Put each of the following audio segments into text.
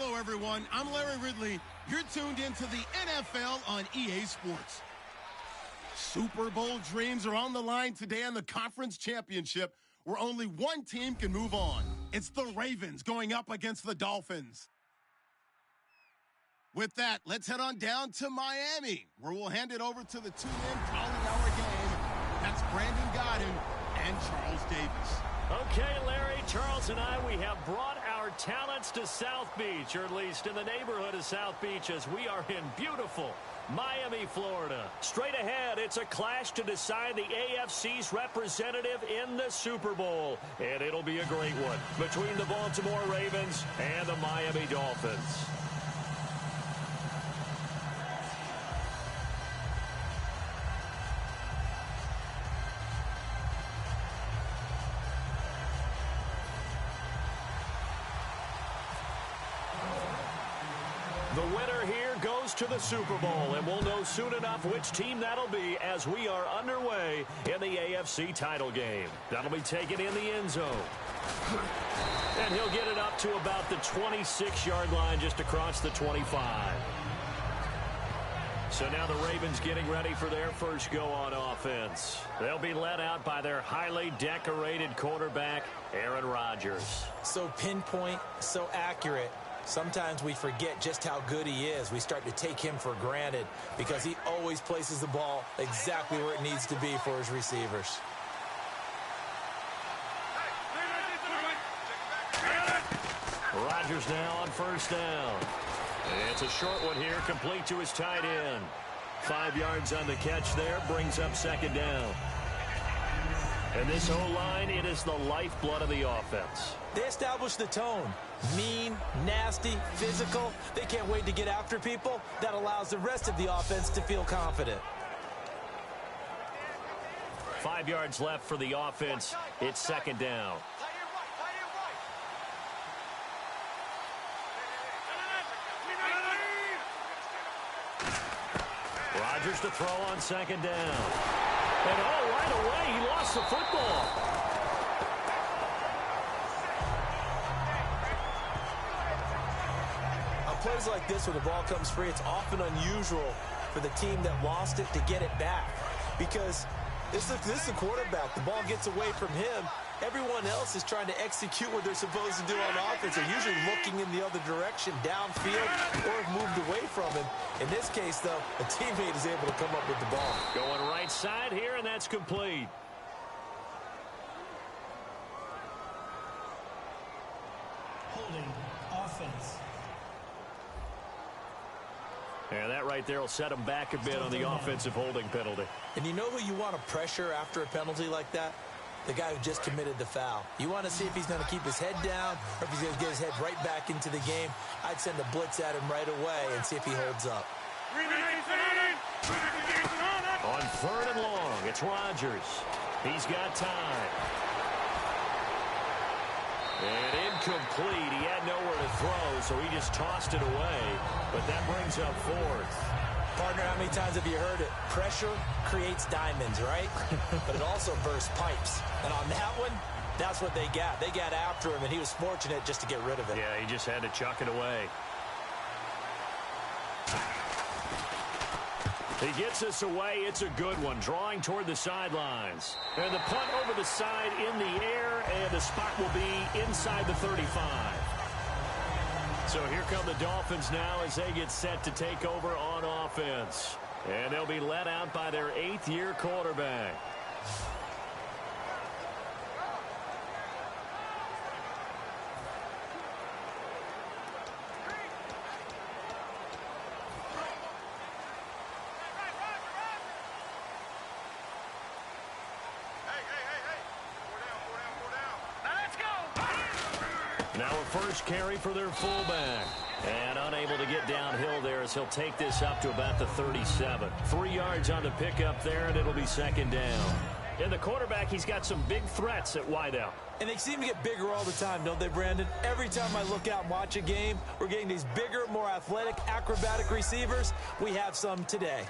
Hello, everyone. I'm Larry Ridley. You're tuned into the NFL on EA Sports. Super Bowl dreams are on the line today in the conference championship, where only one team can move on. It's the Ravens going up against the Dolphins. With that, let's head on down to Miami, where we'll hand it over to the two men calling our game. That's Brandon Godden and Charles Davis. Okay, Larry, Charles and I, we have brought our talents to South Beach, or at least in the neighborhood of South Beach, as we are in beautiful Miami, Florida. Straight ahead, it's a clash to decide the AFC's representative in the Super Bowl. And it'll be a great one between the Baltimore Ravens and the Miami Dolphins. The winner here goes to the Super Bowl, and we'll know soon enough which team that'll be as we are underway in the AFC title game. That'll be taken in the end zone. And he'll get it up to about the 26-yard line, just across the 25. So now the Ravens getting ready for their first go on offense. They'll be led out by their highly decorated quarterback, Aaron Rodgers. So pinpoint, so accurate. Sometimes we forget just how good he is. We start to take him for granted because he always places the ball exactly where it needs to be for his receivers. Rodgers now on first down. It's a short one here, complete to his tight end. 5 yards on the catch there, brings up second down. And this O-line, it is the lifeblood of the offense. They establish the tone. Mean, nasty, physical. They can't wait to get after people. That allows the rest of the offense to feel confident. 5 yards left for the offense. It's second down. Rodgers to throw on second down. And right away, he lost the football. On plays like this where the ball comes free, it's often unusual for the team that lost it to get it back. Because this is a quarterback. The ball gets away from him. Everyone else is trying to execute what they're supposed to do on offense. They're usually looking in the other direction, downfield, or have moved away from him. In this case, though, a teammate is able to come up with the ball. Going right side here, and that's complete. Holding offense. And that right there will set him back a bit on the offensive holding penalty. And you know who you want to pressure after a penalty like that? The guy who just committed the foul. You want to see if he's going to keep his head down or if he's going to get his head right back into the game. I'd send a blitz at him right away and see if he holds up. On third and long, it's Rodgers. He's got time. And incomplete. He had nowhere to throw, so he just tossed it away. But that brings up fourth. Partner, how many times have you heard it? Pressure creates diamonds, right? But it also bursts pipes. And on that one, that's what they got. They got after him, and he was fortunate just to get rid of it. Yeah, he just had to chuck it away. He gets us away. It's a good one, drawing toward the sidelines. And the punt over the side in the air, and the spot will be inside the 35. So here come the Dolphins now as they get set to take over on offense. And they'll be led out by their 8th-year quarterback. Now a first carry for their fullback. And unable to get downhill there as he'll take this up to about the 37. 3 yards on the pickup there, and it'll be second down. And the quarterback, he's got some big threats at wideout. And they seem to get bigger all the time, don't they, Brandon? Every time I look out and watch a game, we're getting these bigger, more athletic, acrobatic receivers. We have some today.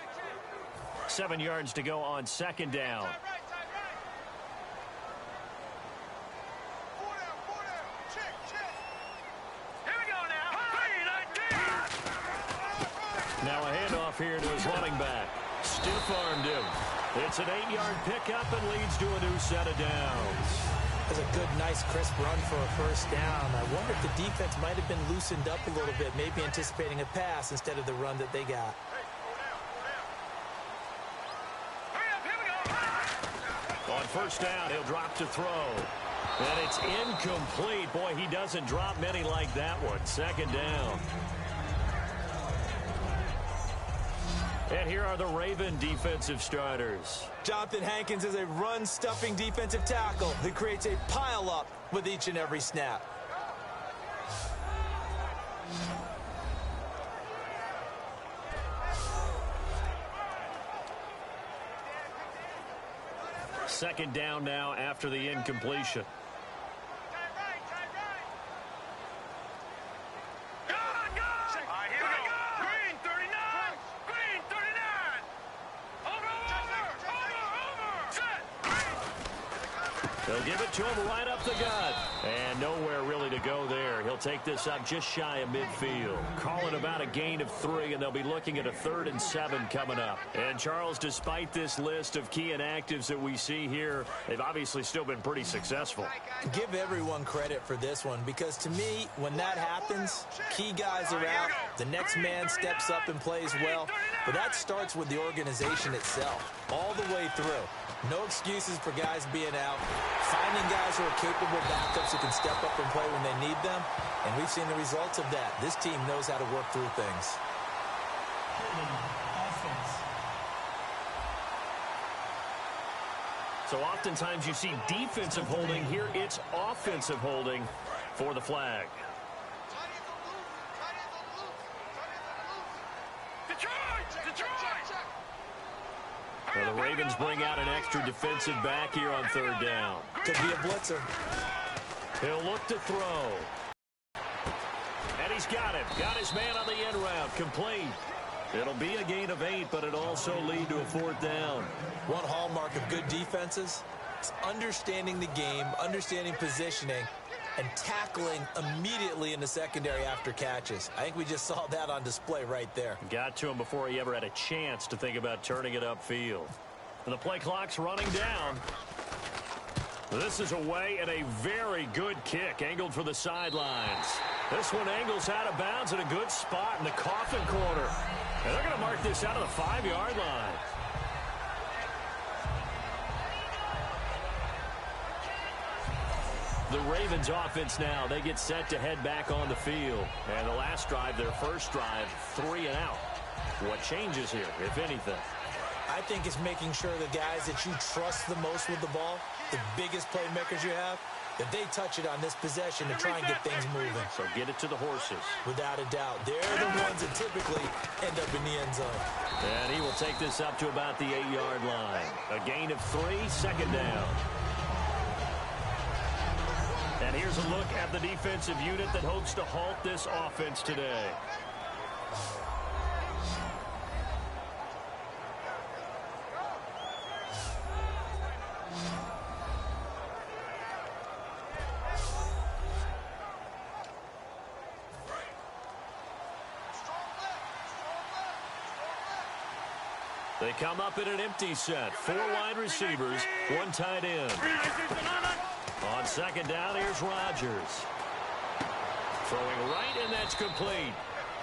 7 yards to go on second down. Now a handoff here to his running back. Stiff-armed him. It's an 8-yard pickup and leads to a new set of downs. That's a good, nice, crisp run for a first down. I wonder if the defense might have been loosened up a little bit, maybe anticipating a pass instead of the run that they got. On first down, he'll drop to throw. And it's incomplete. Boy, he doesn't drop many like that one. Second down. And here are the Raven defensive starters. Jonathan Hankins is a run-stuffing defensive tackle who creates a pile-up with each and every snap. Second down now after the incompletion. They'll give it to him right up the gut. And nowhere really to go there. He'll take this up just shy of midfield. Call it about a gain of 3, and they'll be looking at a 3rd and 7 coming up. And, Charles, despite this list of key inactives that we see here, they've obviously still been pretty successful. Give everyone credit for this one, because to me, when that happens, key guys are out, the next man steps up and plays well. But that starts with the organization itself, all the way through. No excuses for guys being out. Finding guys who are capable backups who can step up and play when they need them. And we've seen the results of that. This team knows how to work through things. So oftentimes you see defensive holding. Here it's offensive holding for the flag. Well, the Ravens bring out an extra defensive back here on 3rd down. Could be a blitzer. He'll look to throw. And he's got it. Got his man on the end route. Complete. It'll be a gain of 8, but it'll also lead to a 4th down. One hallmark of good defenses is understanding the game, understanding positioning, and tackling immediately in the secondary after catches. I think we just saw that on display right there. Got to him before he ever had a chance to think about turning it upfield. And the play clock's running down. This is away and a very good kick angled for the sidelines. This one angles out of bounds at a good spot in the coffin corner. And they're going to mark this out of the 5-yard line. The Ravens offense now, they get set to head back on the field. And the last drive, their first drive, 3 and out. What changes here, if anything? I think it's making sure the guys that you trust the most with the ball, the biggest playmakers you have, that they touch it on this possession to try and get things moving. So get it to the horses. Without a doubt. They're the ones that typically end up in the end zone. And he will take this up to about the 8-yard line. A gain of 3, second down. And here's a look at the defensive unit that hopes to halt this offense today. They come up in an empty set. 4 wide receivers, 1 tight end. On second down, here's Rodgers. Throwing right, and that's complete.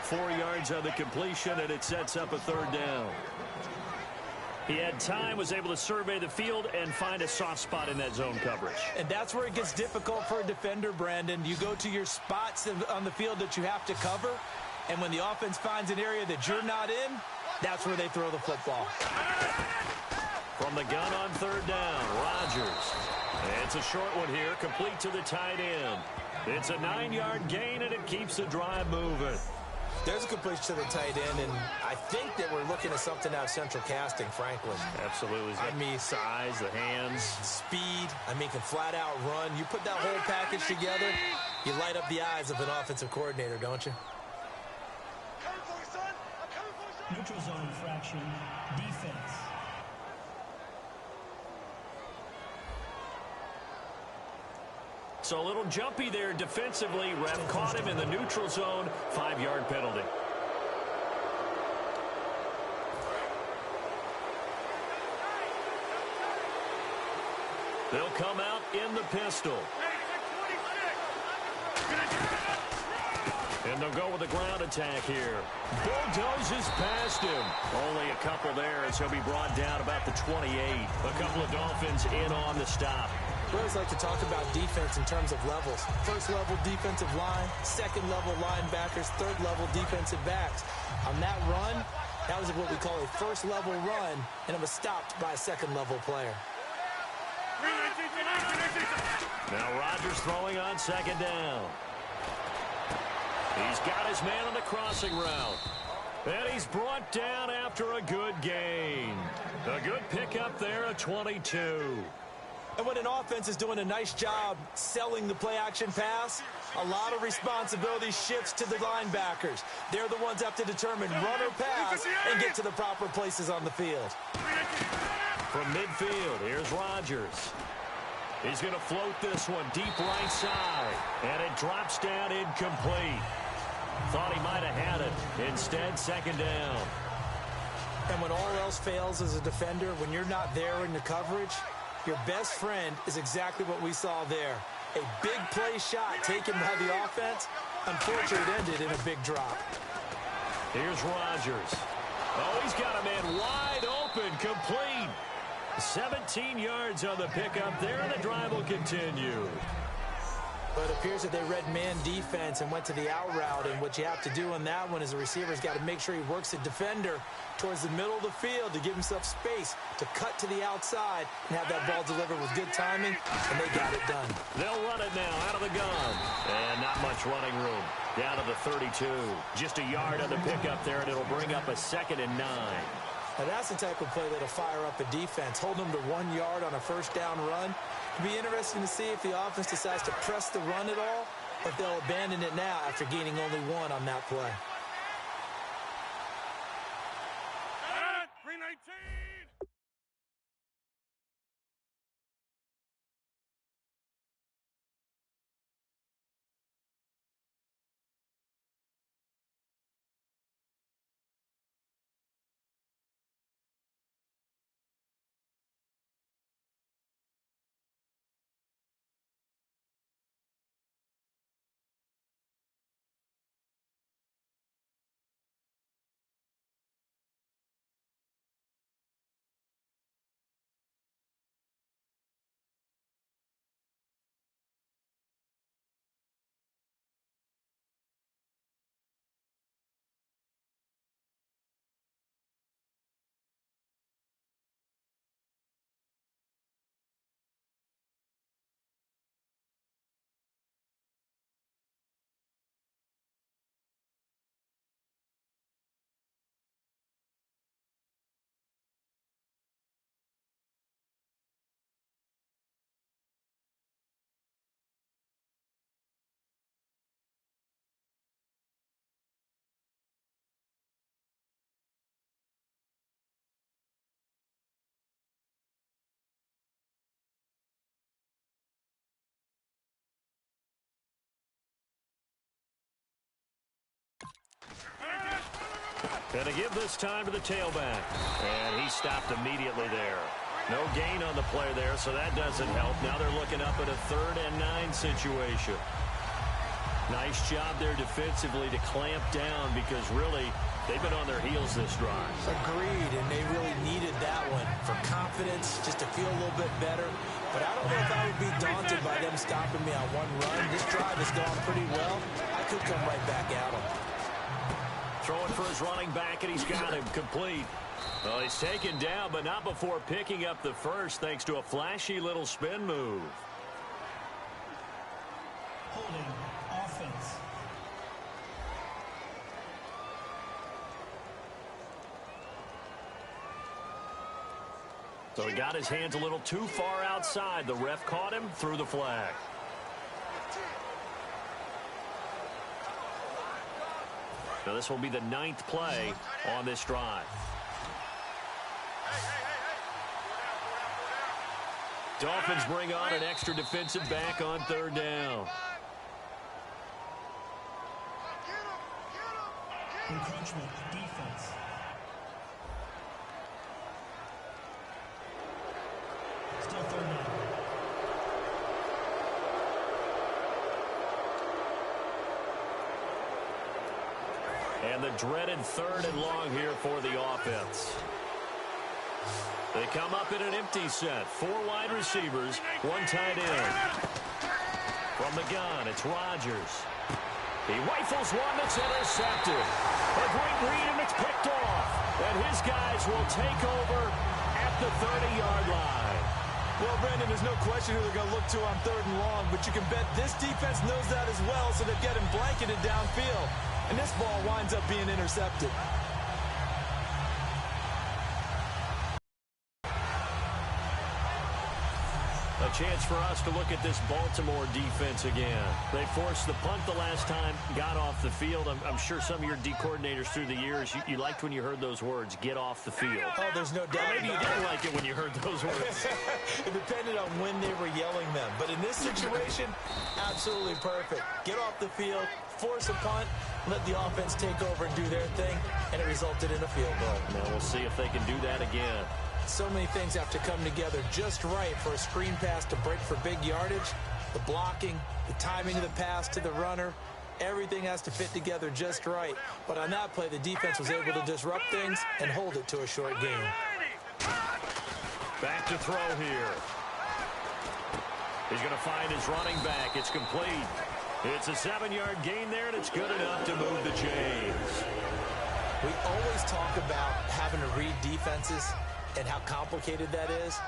4 yards on the completion, and it sets up a 3rd down. He had time, was able to survey the field and find a soft spot in that zone coverage. And that's where it gets difficult for a defender, Brandon. You go to your spots on the field that you have to cover, and when the offense finds an area that you're not in, that's where they throw the football. From the gun on 3rd down, Rodgers. It's a short one here, complete to the tight end. It's a 9-yard gain, and it keeps the drive moving. There's a completion to the tight end, and I think that we're looking at something out of central casting, frankly. Absolutely. I mean, size, the hands. Speed. I mean, can flat out run. You put that whole package together, you light up the eyes of an offensive coordinator, don't you? Neutral zone infraction, defense. So a little jumpy there defensively. Ref caught him in the neutral zone. 5-yard penalty. They'll come out in the pistol. And they'll go with a ground attack here. Bulldozes past him. Only a couple there as he'll be brought down about the 28. A couple of Dolphins in on the stop. We always like to talk about defense in terms of levels. First level defensive line, second level linebackers, third level defensive backs. On that run, that was what we call a first level run, and it was stopped by a second level player. Now Rodgers throwing on second down. He's got his man on the crossing route. And he's brought down after a good gain. A good pickup there, a 22. And when an offense is doing a nice job selling the play-action pass, a lot of responsibility shifts to the linebackers. They're the ones that have to determine run or pass and get to the proper places on the field. From midfield, here's Rodgers. He's going to float this one deep right side. And it drops down incomplete. Thought he might have had it. Instead, second down. And when all else fails as a defender, when you're not there in the coverage, your best friend is exactly what we saw there. A big play shot taken by the offense. Unfortunately, it ended in a big drop. Here's Rodgers. Oh, he's got a man wide open, complete. 17 yards on the pickup there, and the drive will continue. But it appears that they read man defense and went to the out route, and what you have to do on that one is the receiver's got to make sure he works the defender towards the middle of the field to give himself space to cut to the outside and have that ball delivered with good timing, and they got it done. They'll run it now out of the gun, and not much running room. Down to the 32. Just a yard on the pickup there, and it'll bring up a 2nd and 9. Now that's the type of play that'll fire up a defense. Hold them to 1 yard on a first down run. It'll be interesting to see if the offense decides to press the run at all, or if they'll abandon it now after gaining only 1 on that play. And to give this time to the tailback. And he stopped immediately there. No gain on the play there, so that doesn't help. Now they're looking up at a 3rd and 9 situation. Nice job there defensively to clamp down because really they've been on their heels this drive. Agreed, and they really needed that one for confidence, just to feel a little bit better. But I don't know if I would be daunted by them stopping me on one run. This drive has gone pretty well. I could come right back at them. Throwing for his running back, and he's got him complete. Well, he's taken down, but not before picking up the first thanks to a flashy little spin move. Holding offense. So he got his hands a little too far outside. The ref caught him, threw the flag. Now this will be the 9th play on this drive. Dolphins bring on an extra defensive back on 3rd down. Encroachment defense. Still 3rd down. dreaded 3rd and long here for the offense. They come up in an empty set. 4 wide receivers, 1 tight end. From the gun, it's Rodgers. He rifles one that's intercepted. A great read, and it's picked off. And his guys will take over at the 30-yard line. Well, Brandon, there's no question who they're going to look to on 3rd and long, but you can bet this defense knows that as well, so they've got him blanketed downfield. And this ball winds up being intercepted. A chance for us to look at this Baltimore defense again. They forced the punt the last time, got off the field. I'm sure some of your D coordinators through the years, you liked when you heard those words, get off the field. Oh, there's no doubt. Or maybe you didn't like it when you heard those words. It depended on when they were yelling them. But in this situation, absolutely perfect. Get off the field, force a punt, let the offense take over and do their thing, and it resulted in a field goal. Now we'll see if they can do that again. So many things have to come together just right for a screen pass to break for big yardage. The blocking, the timing of the pass to the runner, everything has to fit together just right. But on that play, the defense was able to disrupt things and hold it to a short game. Back to throw here. He's going to find his running back. It's complete. It's a 7-yard gain there, and it's good enough to move the chains. We always talk about having to read defenses and how complicated that is.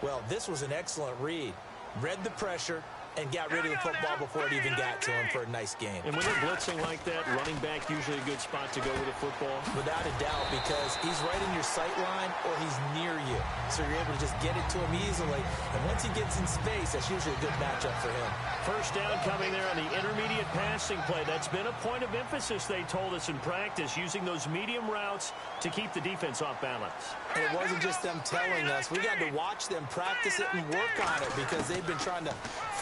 Well, this was an excellent read. Read the pressure and got rid of the football before it even got to him for a nice game. And when they're blitzing like that, running back usually a good spot to go with a football? Without a doubt, because he's right in your sight line or he's near you. So you're able to just get it to him easily. And once he gets in space, that's usually a good matchup for him. First down coming there on the intermediate passing play. That's been a point of emphasis, they told us in practice, using those medium routes to keep the defense off balance. And it wasn't just them telling us. We got to watch them practice it and work on it because they've been trying to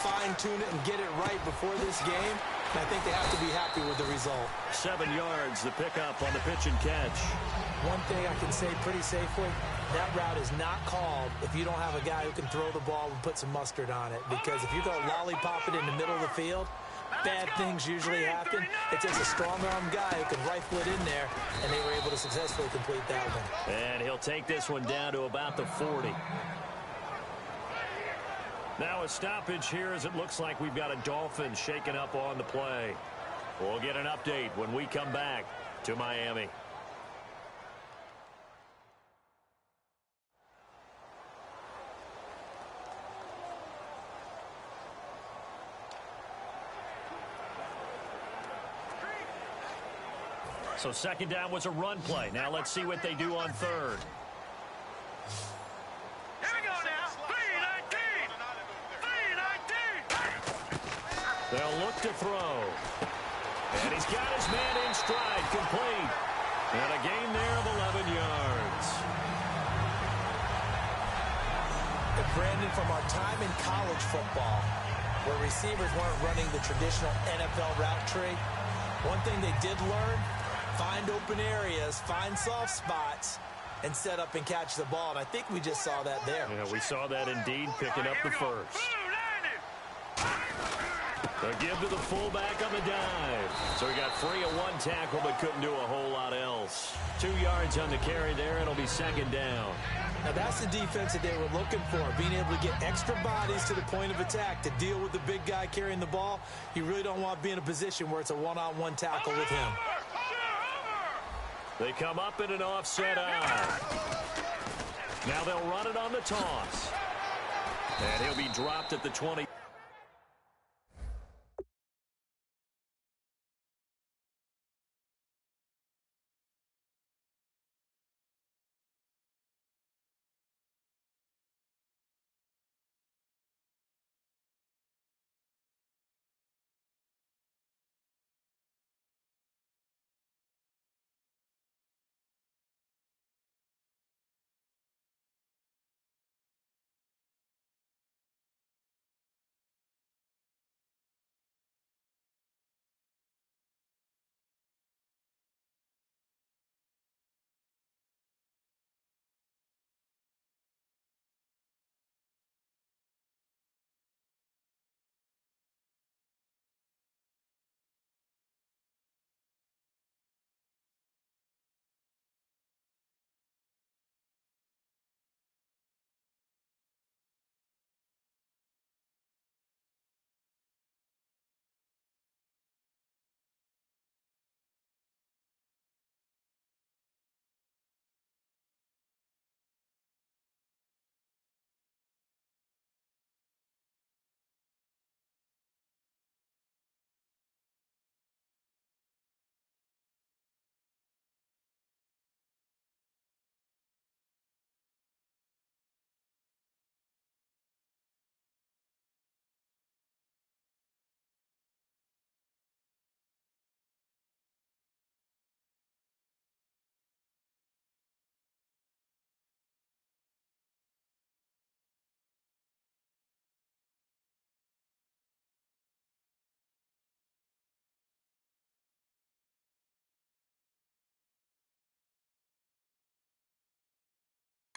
fine-tune it and get it right before this game. And I think they have to be happy with the result. 7 yards, the pickup on the pitch and catch. One thing I can say pretty safely, that route is not called if you don't have a guy who can throw the ball and put some mustard on it. Because if you go lollipop it in the middle of the field, bad things usually happen. It takes a strong-arm guy who can rifle it in there, and they were able to successfully complete that one. And he'll take this one down to about the 40. Now a stoppage here as it looks like we've got a Dolphin shaken up on the play. We'll get an update when we come back to Miami. So 2nd down was a run play. Now let's see what they do on 3rd. Here we go now. 3-19. They'll look to throw. And he's got his man in stride, complete. And a gain there of 11 yards. And Brandon, from our time in college football, where receivers weren't running the traditional NFL route tree, one thing they did learn, find open areas, find soft spots, and set up and catch the ball. And I think we just saw that there. Yeah, we saw that indeed, picking up the first. A give to the fullback on the dive. So he got free of 1 tackle, but couldn't do a whole lot else. 2 yards on the carry there. It'll be 2nd down. Now that's the defense that they were looking for, being able to get extra bodies to the point of attack to deal with the big guy carrying the ball. You really don't want to be in a position where it's a one-on-one tackle with him. They come up in an offset eye. Now they'll run it on the toss. And he'll be dropped at the 20.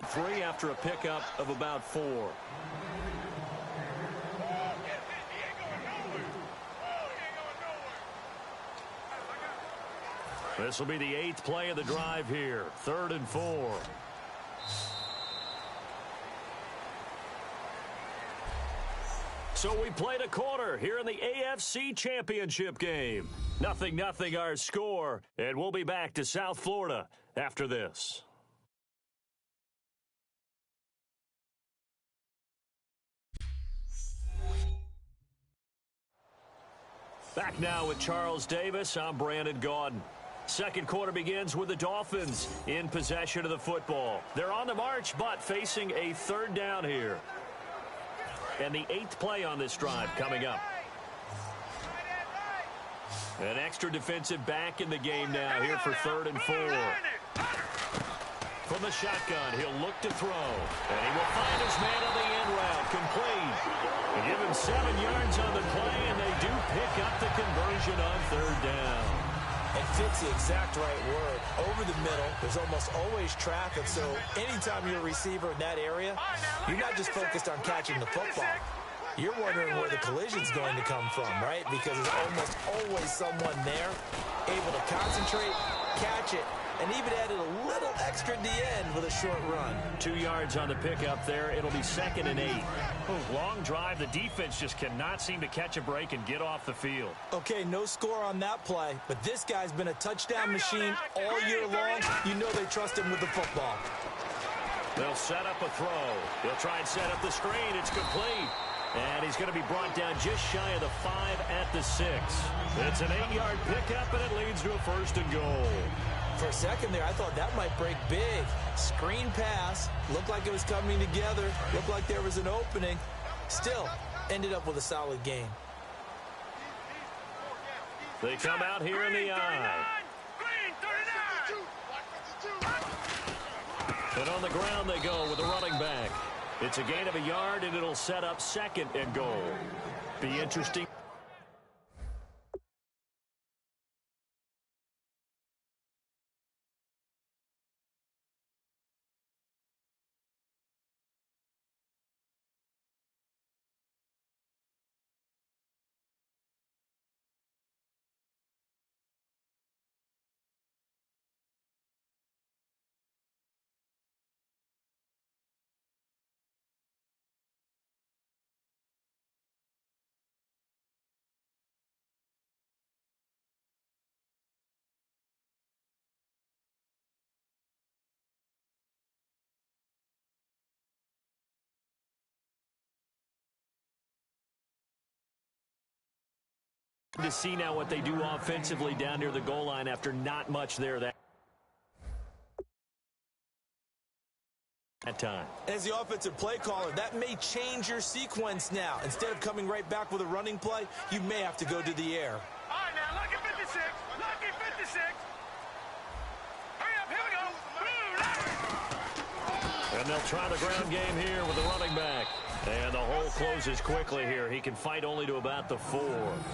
3 after a pickup of about 4. This will be the 8th play of the drive here. 3rd and 4. So we played a quarter here in the AFC Championship game. 0-0 our score, and we'll be back to South Florida after this. Back now with Charles Davis. I'm Brandon Gaudin. Second quarter begins with the Dolphins in possession of the football. They're on the march, but facing a 3rd down here. And the 8th play on this drive coming up. An extra defensive back in the game now here for 3rd and 4. From the shotgun, he'll look to throw. And he will find his man on the end route. Complete. They give him 7 yards on the play, and they do pick up the conversion on 3rd down. It fits the exact right word. Over the middle, there's almost always traffic, so anytime you're a receiver in that area, you're not just focused on catching the football. You're wondering where the collision's going to come from, right? Because there's almost always someone there able to concentrate, catch it, and even added a little extra at the end with a short run. 2 yards on the pickup there. It'll be 2nd and 8. Long drive. The defense just cannot seem to catch a break and get off the field. Okay, no score on that play, but this guy's been a touchdown machine all year long. You know they trust him with the football. They'll set up a throw. He'll try and set up the screen. It's complete. And he's going to be brought down just shy of the 5 at the 6. It's an 8-yard pickup, and it leads to a 1st and goal. For a second there, I thought that might break big. Screen pass. Looked like it was coming together. Looked like there was an opening. Still, ended up with a solid game. They come out here in the eye. And on the ground they go with a running back. It's a gain of a yard, and it'll set up 2nd and goal. Be interesting. To see now what they do offensively down near the goal line after not much there that time. As the offensive play caller, that may change your sequence now. Instead of coming right back with a running play, you may have to go to the air. All right, now, lucky 56. Lucky 56. Hurry up, here we go. And they'll try the ground game here with the running back. And the hole closes quickly here. He can fight only to about the 4.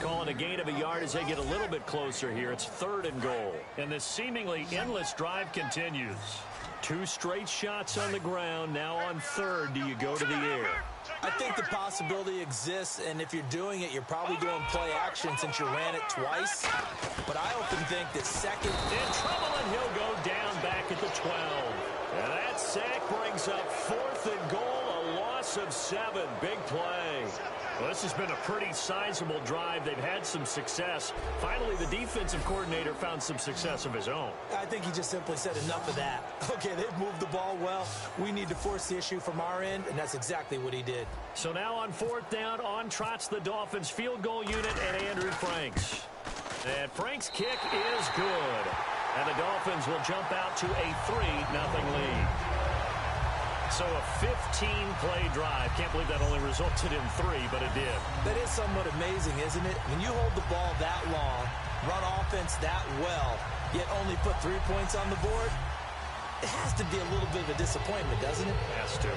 Calling a gain of a yard as they get a little bit closer here. It's 3rd and goal. And this seemingly endless drive continues. 2 straight shots on the ground. Now on 3rd, do you go to the air? I think the possibility exists, and if you're doing it, you're probably doing play action since you ran it twice. But I often think that 2nd... In trouble, and he'll go down back at the 12. And that sack brings up 4th and goal. Of 7. Big play. Well, this has been a pretty sizable drive. They've had some success. Finally, the defensive coordinator found some success of his own. I think he just simply said enough of that. Okay, they've moved the ball well. We need to force the issue from our end, and that's exactly what he did. So now on 4th down, on trots the Dolphins field goal unit and Andrew Franks. And Franks' kick is good. And the Dolphins will jump out to a 3-0 lead. So a 15-play drive. Can't believe that only resulted in 3, but it did. That is somewhat amazing, isn't it? When you hold the ball that long, run offense that well, yet only put 3 points on the board, it has to be a little bit of a disappointment, doesn't it? Has to.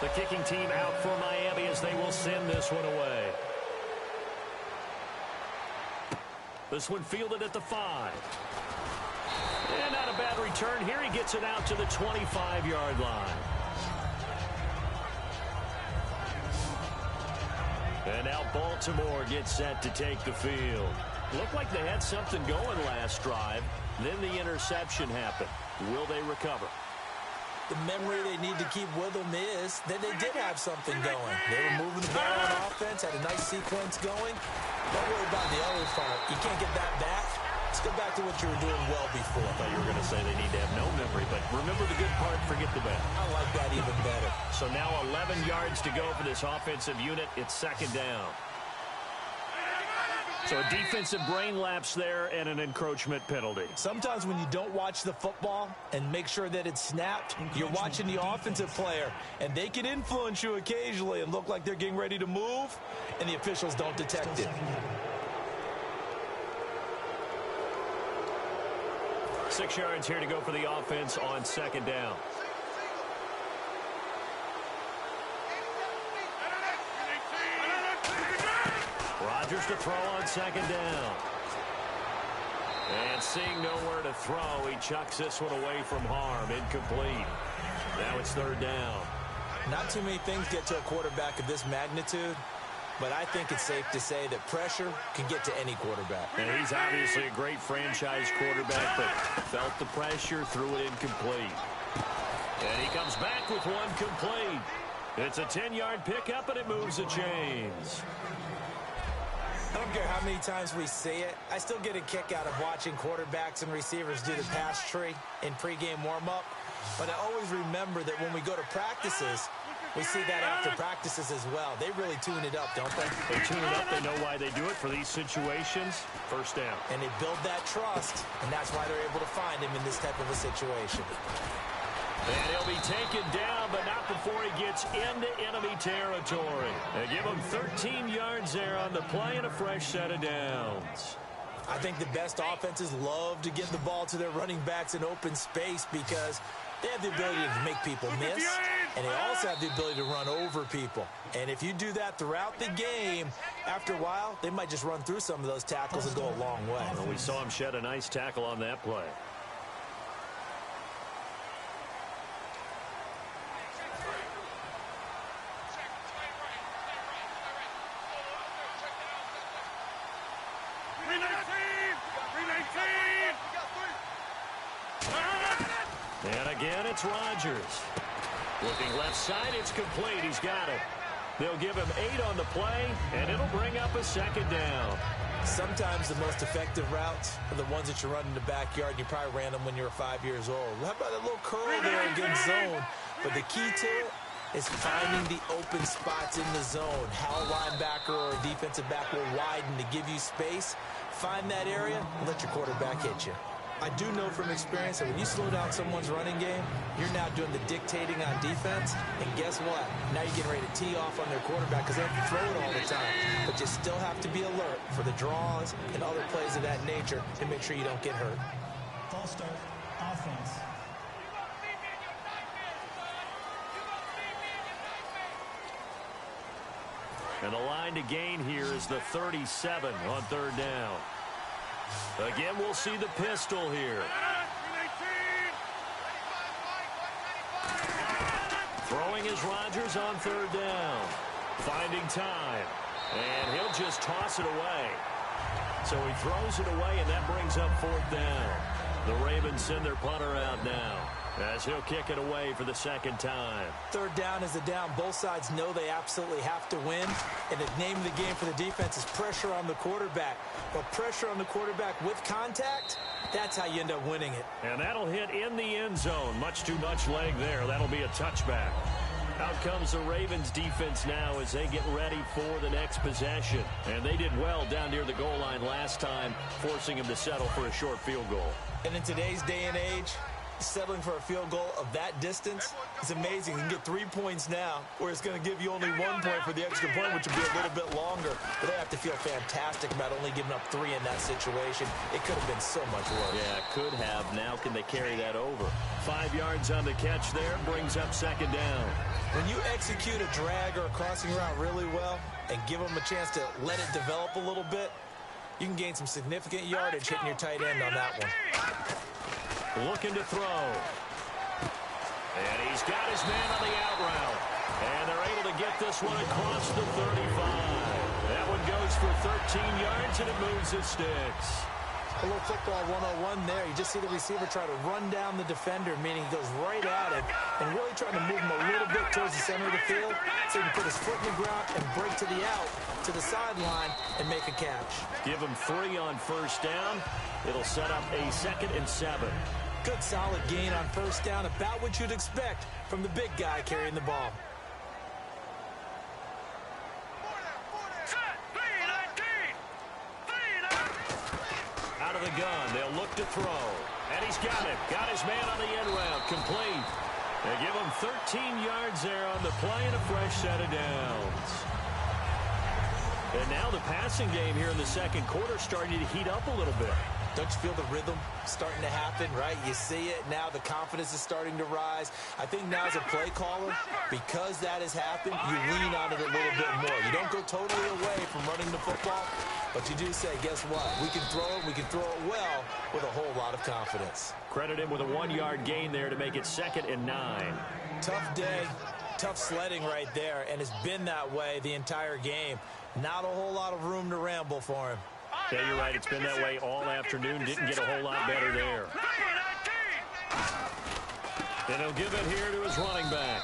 The kicking team out for Miami as they will send this one away. This one fielded at the 5. And not a bad return here. He gets it out to the 25-yard line. And now Baltimore gets set to take the field. Looked like they had something going last drive. Then the interception happened. Will they recover? The memory they need to keep with them is that they did have something going. They were moving the ball on offense, had a nice sequence going. Don't worry about the other part. You can't get that back. Let's go back to what you were doing well before. I thought you were going to say they need to have no memory, but remember the good part, forget the bad. I like that even better. So now 11 yards to go for this offensive unit. It's second down. So a defensive brain lapse there and an encroachment penalty. Sometimes when you don't watch the football and make sure that it's snapped, you're watching the offensive player, and they can influence you occasionally and look like they're getting ready to move, and the officials don't detect it. 6 yards here to go for the offense on second down. Rodgers to throw on second down. And seeing nowhere to throw, he chucks this one away from harm. Incomplete. Now it's third down. Not too many things get to a quarterback of this magnitude, but I think it's safe to say that pressure can get to any quarterback. And he's obviously a great franchise quarterback, but felt the pressure, threw it incomplete. And he comes back with one complete. It's a 10-yard pickup, and it moves the chains. I don't care how many times we see it. I still get a kick out of watching quarterbacks and receivers do the pass tree in pregame warm-up. But I always remember that when we go to practices, we see that after practices as well. They really tune it up, don't they? They tune it up. They know why they do it for these situations. First down. And they build that trust, and that's why they're able to find him in this type of a situation. And he'll be taken down, but not before he gets into enemy territory. They give him 13 yards there on the play and a fresh set of downs. I think the best offenses love to get the ball to their running backs in open space because they have the ability to make people miss, and they also have the ability to run over people. And if you do that throughout the game, after a while, they might just run through some of those tackles and go a long way. Well, we saw him shed a nice tackle on that play. And again, it's Rodgers. Looking left side, it's complete. He's got it. They'll give him 8 on the play, and it'll bring up a second down. Sometimes the most effective routes are the ones that you run in the backyard. You probably ran them when you were 5 years old. How about a little curl there against zone? But the key to it is finding the open spots in the zone. How a linebacker or a defensive back will widen to give you space. Find that area and let your quarterback hit you. I do know from experience that when you slow down someone's running game, you're now doing the dictating on defense. And guess what? Now you're getting ready to tee off on their quarterback because they have to throw it all the time. But you still have to be alert for the draws and other plays of that nature to make sure you don't get hurt. False start, offense. And the line to gain here is the 37 on third down. Again, we'll see the pistol here. Throwing is Rodgers on third down. Finding time. And he'll just toss it away. So he throws it away, and that brings up fourth down. The Ravens send their punter out now, as he'll kick it away for the second time. Third down is a down. Both sides know they absolutely have to win. And the name of the game for the defense is pressure on the quarterback. But pressure on the quarterback with contact, that's how you end up winning it. And that'll hit in the end zone. Much too much leg there. That'll be a touchback. Out comes the Ravens defense now as they get ready for the next possession. And they did well down near the goal line last time, forcing him to settle for a short field goal. And in today's day and age, settling for a field goal of that distance is amazing. You can get 3 points now, where it's going to give you only 1 point for the extra point, which will be a little bit longer. But they have to feel fantastic about only giving up 3 in that situation. It could have been so much worse. Yeah, it could have. Now can they carry that over? 5 yards on the catch there, brings up second down. When you execute a drag or a crossing route really well and give them a chance to let it develop a little bit, You can gain some significant yardage hitting your tight end on that one. Looking to throw. And he's got his man on the out route. And they're able to get this one across the 35. That one goes for 13 yards, and it moves its sticks. A little football 101 there. You just see the receiver try to run down the defender, meaning he goes right at him and really trying to move him a little bit towards the center of the field so he can put his foot in the ground and break to the out, to the sideline, and make a catch. Give him 3 on first down. It'll set up a 2nd and 7. Good solid gain on first down, about what you'd expect from the big guy carrying the ball. Out of the gun, they'll look to throw. And he's got it. Got his man on the end route. Complete. They give him 13 yards there on the play and a fresh set of downs. And now the passing game here in the second quarter starting to heat up a little bit. Don't you feel the rhythm starting to happen, right? You see it now. The confidence is starting to rise. I think now as a play caller, because that has happened, you lean on it a little bit more. You don't go totally away from running the football, but you do say, guess what? We can throw it. We can throw it well with a whole lot of confidence. Credit him with a 1-yard gain there to make it 2nd and 9. Tough day, tough sledding right there, and it's been that way the entire game. Not a whole lot of room to ramble for him. Yeah, you're right. It's been that way all afternoon. Didn't get a whole lot better there. And he'll give it here to his running back.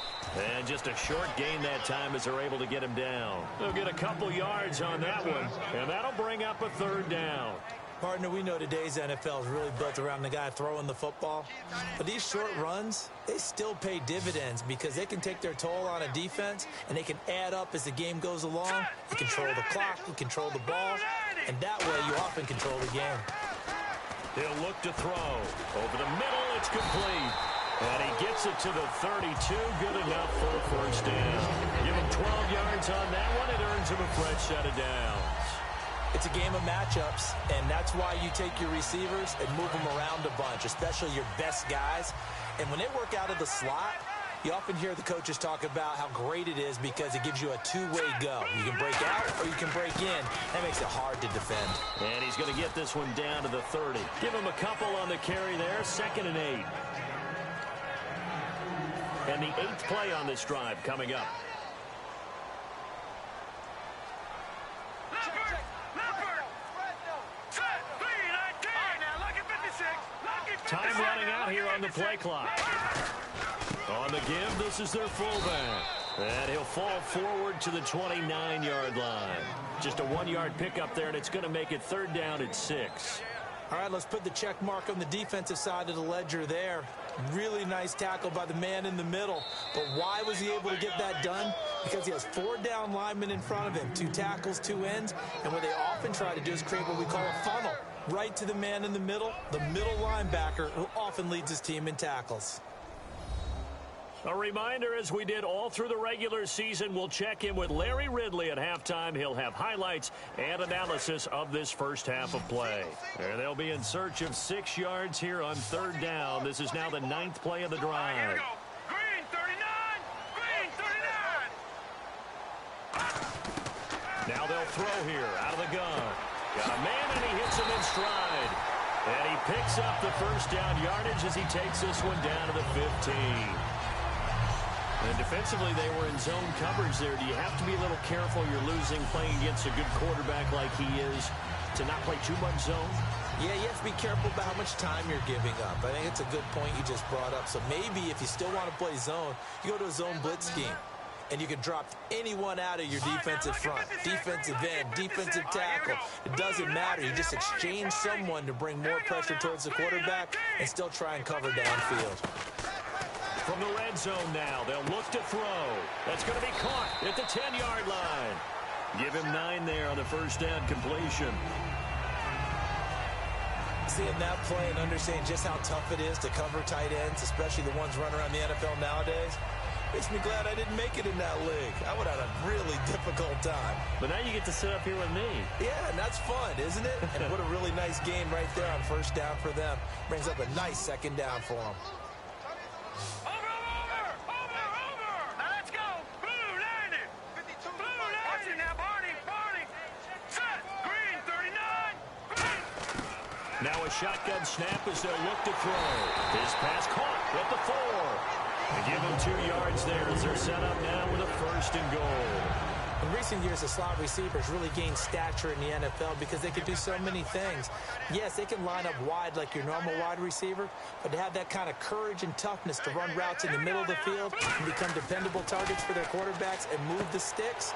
And just a short gain that time as they're able to get him down. They'll get a couple yards on that one, and that'll bring up a 3rd down. Partner, we know today's NFL is really built around the guy throwing the football. But these short runs, they still pay dividends because they can take their toll on a defense, and they can add up as the game goes along. You control the clock, you control the ball, and that way you often control the game. He'll look to throw. Over the middle, it's complete. And he gets it to the 32. Good enough for a first down. Give him 12 yards on that one. It earns him a fresh set of downs. It's a game of matchups, and that's why you take your receivers and move them around a bunch, especially your best guys. And when they work out of the slot, you often hear the coaches talk about how great it is because it gives you a two-way go. You can break out or you can break in. That makes it hard to defend. And he's going to get this one down to the 30. Give him a couple on the carry there, 2nd and 8. And the 8th play on this drive coming up. Time running out here on the play clock. On the give, this is their fullback. And he'll fall forward to the 29-yard line. Just a 1-yard pickup there, and it's going to make it 3rd down at 6. All right, let's put the check mark on the defensive side of the ledger there. Really nice tackle by the man in the middle. But why was he able to get that done? Because he has 4 down linemen in front of him, 2 tackles, 2 ends. And what they often try to do is create what we call a funnel. Right to the man in the middle linebacker, who often leads his team in tackles. A reminder, as we did all through the regular season, we'll check in with Larry Ridley at halftime. He'll have highlights and analysis of this first half of play. And they'll be in search of 6 yards here on 3rd down. This is now the 9th play of the drive. Here we go. Green 39. Green 39. Now they'll throw here out of the gun. Got a man, and he hits him in stride. And he picks up the first down yardage as he takes this one down to the 15. And defensively, they were in zone coverage there. Do you have to be a little careful? You're losing playing against a good quarterback like he is to not play too much zone? Yeah, you have to be careful about how much time you're giving up. I think it's a good point you just brought up. So maybe if you still want to play zone, you go to a zone blitz scheme. And you can drop anyone out of your defensive front, defensive end, defensive tackle. It doesn't matter. You just exchange someone to bring more pressure towards the quarterback and still try and cover downfield. From the red zone now, they'll look to throw. That's going to be caught at the 10-yard line. Give him 9 there on the first down completion. Seeing that play and understanding just how tough it is to cover tight ends, especially the ones running around the NFL nowadays, makes me glad I didn't make it in that league. I would have had a really difficult time. But now you get to sit up here with me. Yeah, and that's fun, isn't it? And what a really nice game right there on first down for them. Brings up a nice 2nd down for them. Over. Now let's go. Blue landed. Blue landed. Watch it now, Barney. Set. Green 39. Now a shotgun snap as they'll look to throw. His pass caught at the 4. They give him 2 yards there as they're set up now with a 1st and goal. In recent years, the slot receivers really gained stature in the NFL because they can do so many things. Yes, they can line up wide like your normal wide receiver, but to have that kind of courage and toughness to run routes in the middle of the field and become dependable targets for their quarterbacks and move the sticks,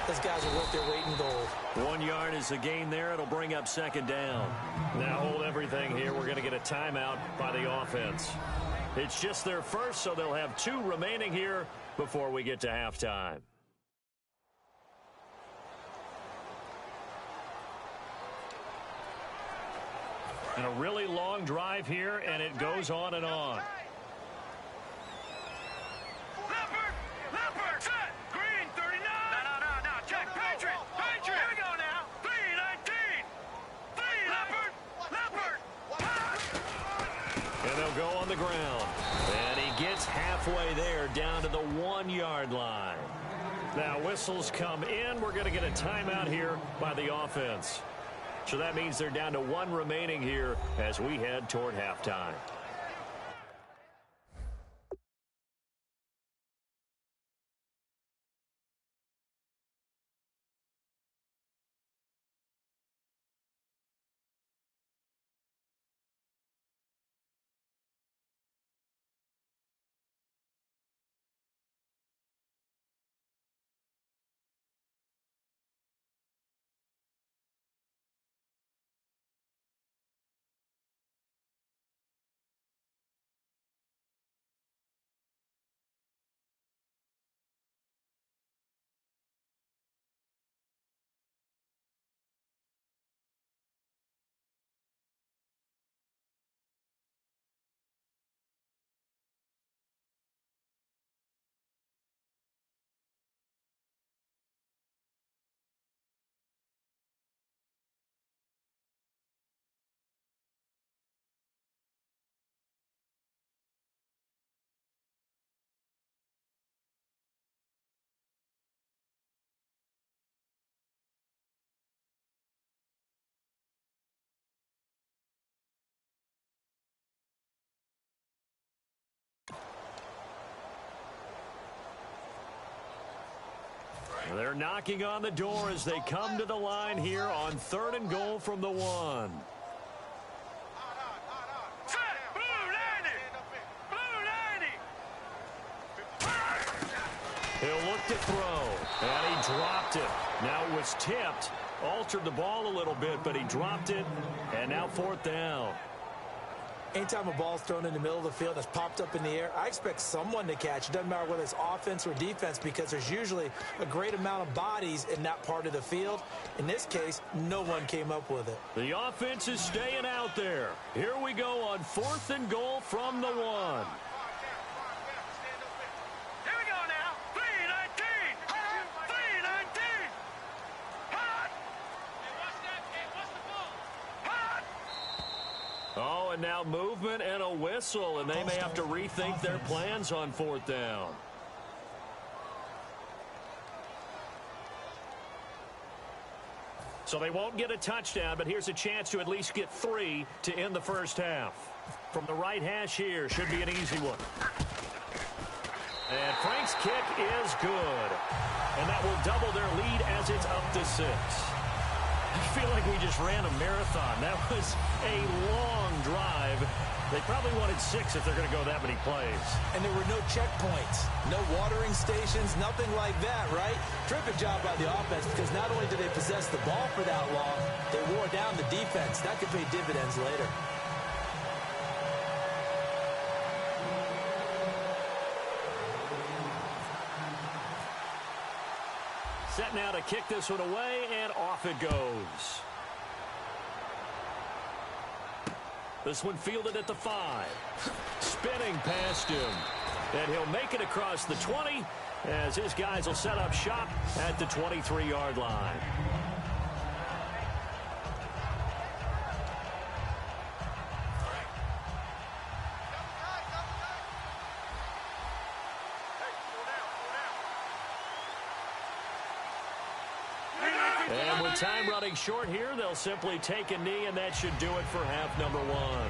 those guys are worth their weight in gold. 1 yard is the gain there. It'll bring up 2nd down. Now hold everything here. We're going to get a timeout by the offense. It's just their first, so they'll have 2 remaining here before we get to halftime. And a really long drive here, and it goes on and on. Leopard, set, green, 39. No, check, Patriot, here we go now. 319, 3, Leopard. And they'll go on the ground. And he gets halfway there, down to the 1 yard line. Now whistles come in. We're going to get a timeout here by the offense. So that means they're down to 1 remaining here as we head toward halftime. They're knocking on the door as they come to the line here on 3rd and goal from the 1. Set, blue 90. He'll look to throw, and he dropped it. Now it was tipped, altered the ball a little bit, but he dropped it, and now 4th down. Anytime a ball's thrown in the middle of the field that's popped up in the air, I expect someone to catch. It doesn't matter whether it's offense or defense because there's usually a great amount of bodies in that part of the field. In this case, no one came up with it. The offense is staying out there. Here we go on 4th and goal from the 1. Here we go now. 319, 319. Hot. Hot. Oh, and now movement and a whistle, and they may have to rethink their plans on 4th down. So they won't get a touchdown, but here's a chance to at least get 3 to end the first half. From the right hash here, should be an easy one. And Frank's kick is good. And that will double their lead as it's up to 6. I feel like we just ran a marathon. That was a long drive. They probably wanted 6 if they're going to go that many plays. And there were no checkpoints, no watering stations, nothing like that, right? Terrific job by the offense because not only did they possess the ball for that long, they wore down the defense. That could pay dividends later. Set now to kick this one away, and off it goes. This one fielded at the 5. Spinning past him. And he'll make it across the 20 as his guys will set up shop at the 23-yard line. And with time running short here, they'll simply take a knee, and that should do it for half number one.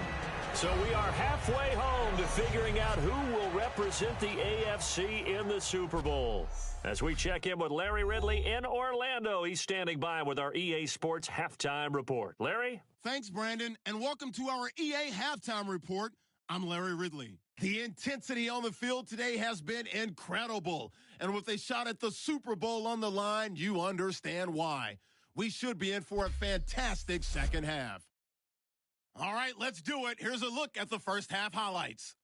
So we are halfway home to figuring out who will represent the AFC in the Super Bowl. As we check in with Larry Ridley in Orlando, he's standing by with our EA Sports Halftime Report. Larry? Thanks, Brandon, and welcome to our EA Halftime Report. I'm Larry Ridley. The intensity on the field today has been incredible. And with a shot at the Super Bowl on the line, you understand why. We should be in for a fantastic second half. All right, let's do it. Here's a look at the first half highlights.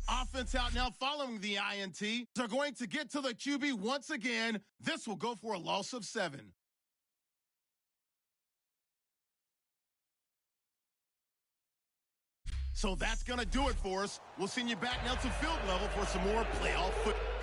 Offense out now following the INT. They're going to get to the QB once again. This will go for a loss of 7. So that's going to do it for us. We'll send you back now to field level for some more playoff football.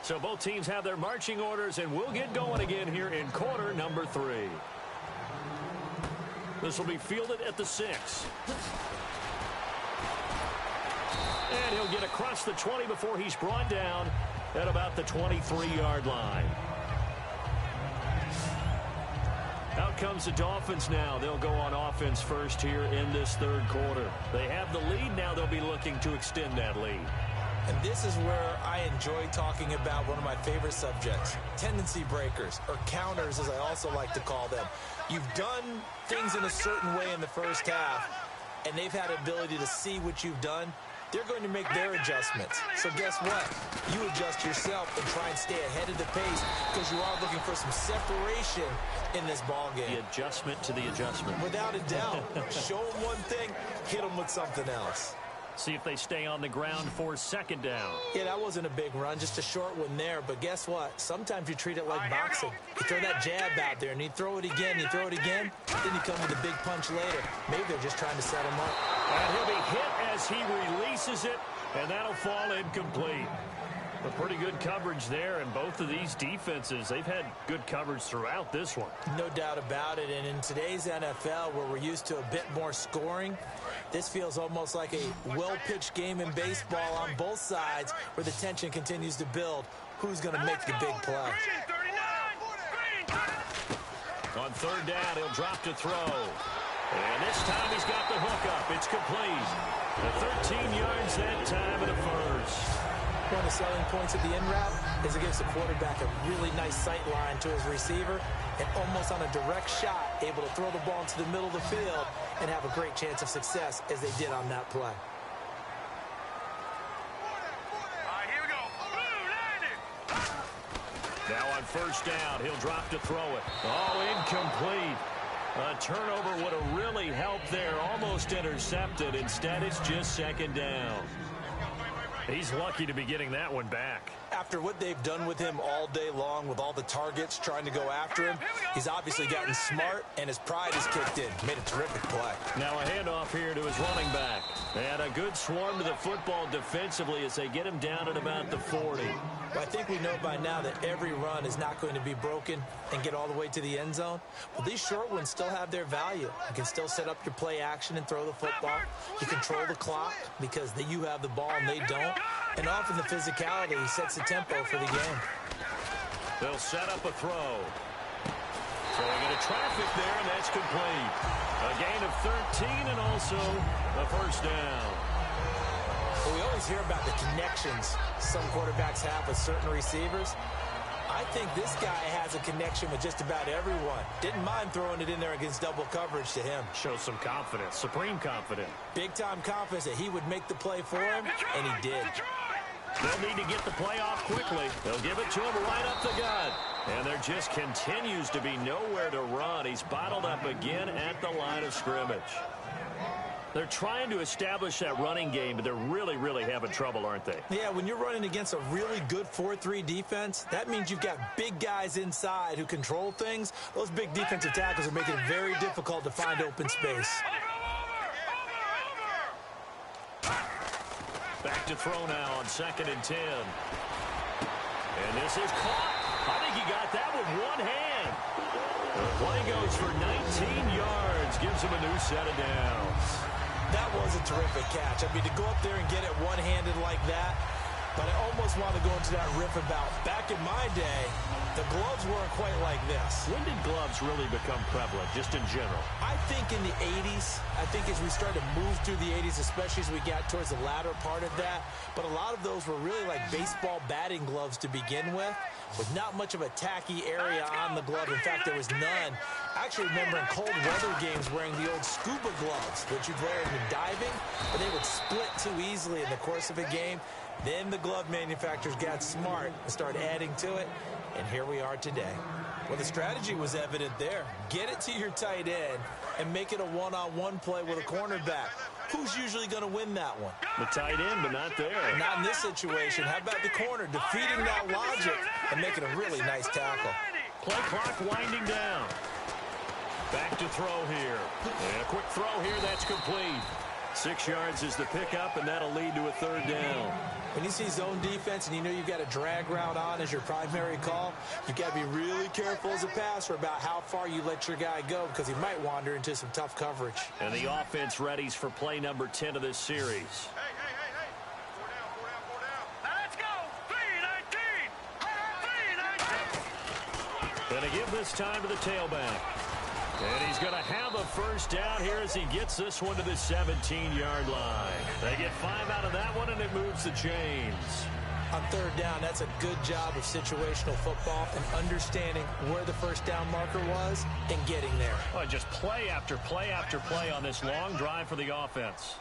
So both teams have their marching orders, and we'll get going again here in quarter number 3. This will be fielded at the 6. And he'll get across the 20 before he's brought down at about the 23-yard line. Out comes the Dolphins now. They'll go on offense first here in this third quarter. They have the lead. Now they'll be looking to extend that lead. And this is where I enjoy talking about one of my favorite subjects, tendency breakers, or counters as I also like to call them. You've done things in a certain way in the first half, and they've had ability to see what you've done. They're going to make their adjustments. So guess what? You adjust yourself and try and stay ahead of the pace because you are looking for some separation in this ball game. The adjustment to the adjustment. Without a doubt. Show them one thing, hit them with something else. See if they stay on the ground for second down. Yeah, that wasn't a big run, just a short one there. But guess what? Sometimes you treat it like boxing. You throw that jab out there, and you throw it again, then you come with a big punch later. Maybe they're just trying to set him up. And he'll be hit as he releases it, and that'll fall incomplete. But pretty good coverage there, and both of these defenses, they've had good coverage throughout this one. No doubt about it, and in today's NFL, where we're used to a bit more scoring, this feels almost like a well-pitched game in baseball on both sides where the tension continues to build. Who's going to make the big play? On third down, he'll drop to throw. And this time he's got the hook up. It's complete. The 13 yards that time of the first. One of the selling points of the in route is it gives the quarterback a really nice sight line to his receiver and almost on a direct shot able to throw the ball into the middle of the field and have a great chance of success as they did on that play. All right, here we go. Now on first down, he'll drop to throw it. Oh, incomplete. A turnover would have really helped there. Almost intercepted. Instead, it's just second down. He's lucky to be getting that one back. After what they've done with him all day long with all the targets trying to go after him, he's obviously gotten smart and his pride has kicked in. Made a terrific play. Now a handoff here to his running back. And a good swarm to the football defensively as they get him down at about the 40. Well, I think we know by now that every run is not going to be broken and get all the way to the end zone. But these short ones still have their value. You can still set up your play action and throw the football. You control the clock because you have the ball and they don't. And often the physicality sets the tempo for the game. They'll set up a throw. Throwing into traffic there, and that's complete. A gain of 13 and also a first down. Well, we always hear about the connections some quarterbacks have with certain receivers. I think this guy has a connection with just about everyone. Didn't mind throwing it in there against double coverage to him. Shows some confidence, supreme confidence. Big-time confidence that he would make the play for him, and he did. They'll need to get the play off quickly. They'll give it to him right up the gut. And there just continues to be nowhere to run. He's bottled up again at the line of scrimmage. They're trying to establish that running game, but they're really, really having trouble, aren't they? Yeah, when you're running against a really good 4-3 defense, that means you've got big guys inside who control things. Those big defensive tackles are making it very difficult to find open space. Back to throw now on 2nd and 10. And this is caught. I think he got that with one hand. The play goes for 19 yards. Gives him a new set of downs. That was a terrific catch. I mean, to go up there and get it one-handed like that, but I almost want to go into that riff about back in my day, the gloves weren't quite like this. When did gloves really become prevalent, just in general? I think in the 80s. I think as we started to move through the 80s, especially as we got towards the latter part of that. But a lot of those were really like baseball batting gloves to begin with not much of a tacky area on the glove. In fact, there was none. I actually remember in cold weather games wearing the old scuba gloves that you'd wear in diving, but they would split too easily in the course of a game. Then the glove manufacturers got smart and started adding to it, and here we are today. Well, the strategy was evident there. Get it to your tight end and make it a one-on-one play with a cornerback. Who's usually going to win that one? The tight end, but not there. Not in this situation. How about the corner defeating that logic and making a really nice tackle? Play clock winding down. Back to throw here. And a quick throw here, that's complete. 6 yards is the pickup, and that'll lead to a third down. When you see zone defense and you know you've got a drag route on as your primary call, you've got to be really careful as a passer about how far you let your guy go because he might wander into some tough coverage. And the offense readies for play number 10 of this series. Hey. 4 down. Now let's go. 3-19. Going to give this time to the tailback. And he's going to have a first down here as he gets this one to the 17-yard line. They get 5 out of that one, and it moves the chains. On third down, that's a good job of situational football and understanding where the first down marker was and getting there. Oh, just play after play after play on this long drive for the offense.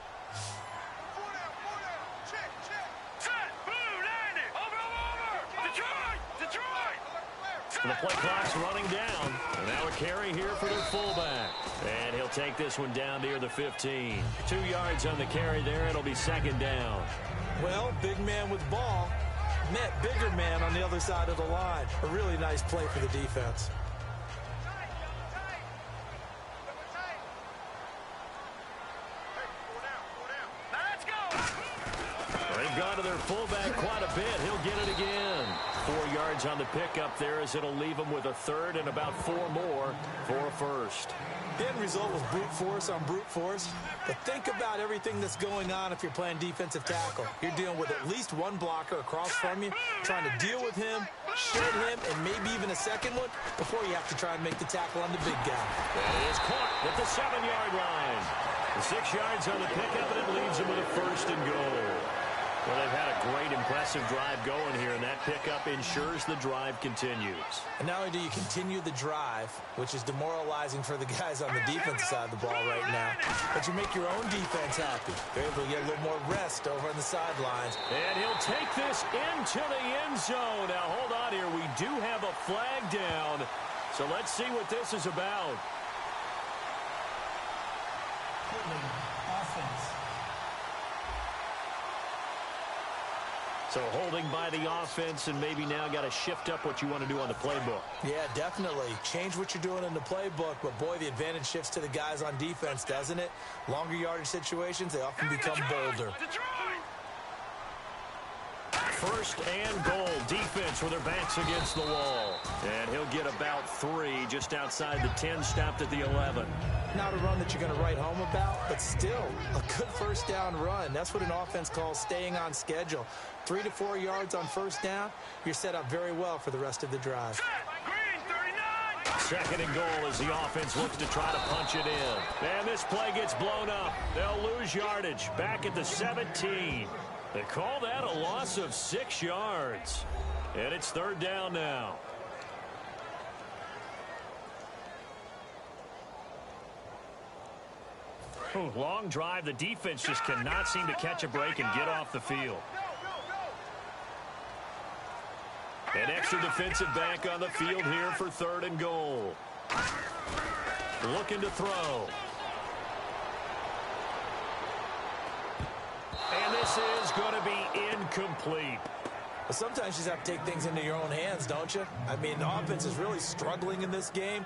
4 down. Check. Set. Blue, 90. Over. Detroit. The play clock's running down. And now a carry here for their fullback. And he'll take this one down near the 15. 2 yards on the carry there. It'll be second down. Well, big man with ball met bigger man on the other side of the line. A really nice play for the defense. Now let's go. They've gone to their fullback quite a bit. He'll get it again. 4 yards on the pickup there as it'll leave him with a third and about 4 more for a first. The end result was brute force on brute force. But think about everything that's going on if you're playing defensive tackle. You're dealing with at least one blocker across from you, trying to deal with him, shed him, and maybe even a second one before you have to try and make the tackle on the big guy. That is caught at the 7-yard line. The 6 yards on the pickup, and it leaves him with a first and goal. Well, they've had a great, impressive drive going here, and that pickup ensures the drive continues. And not only do you continue the drive, which is demoralizing for the guys on the defensive side of the ball right now, but you make your own defense happy. They're able to get a little more rest over on the sidelines. And he'll take this into the end zone. Now, hold on here. We do have a flag down, so let's see what this is about. Offense. So holding by the offense, and maybe now got to shift up what you want to do on the playbook. Yeah, definitely. Change what you're doing in the playbook, but boy, the advantage shifts to the guys on defense, doesn't it? Longer yardage situations, they often become bolder. First and goal, defense with their backs against the wall. And he'll get about 3 just outside the 10, stopped at the 11. Not a run that you're going to write home about, but still a good first down run. That's what an offense calls staying on schedule. 3 to 4 yards on first down, you're set up very well for the rest of the drive. Second and goal as the offense looks to try to punch it in. And this play gets blown up. They'll lose yardage back at the 17. They call that a loss of 6 yards. And it's third down now. Ooh, long drive. The defense just cannot seem to catch a break and get off the field. An extra defensive back on the field here for third and goal. Looking to throw. And this is going to be incomplete. But sometimes you just have to take things into your own hands, don't you? I mean, the offense is really struggling in this game.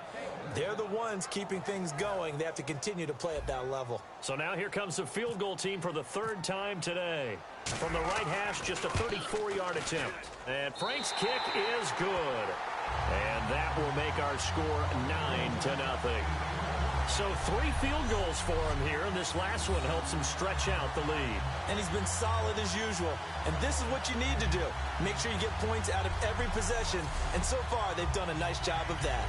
They're the ones keeping things going. They have to continue to play at that level. So now here comes the field goal team for the third time today. From the right hash, just a 34-yard attempt. And Frank's kick is good. And that will make our score 9-0. So 3 field goals for him here, and this last one helps him stretch out the lead. And he's been solid as usual. And this is what you need to do. Make sure you get points out of every possession. And so far, they've done a nice job of that.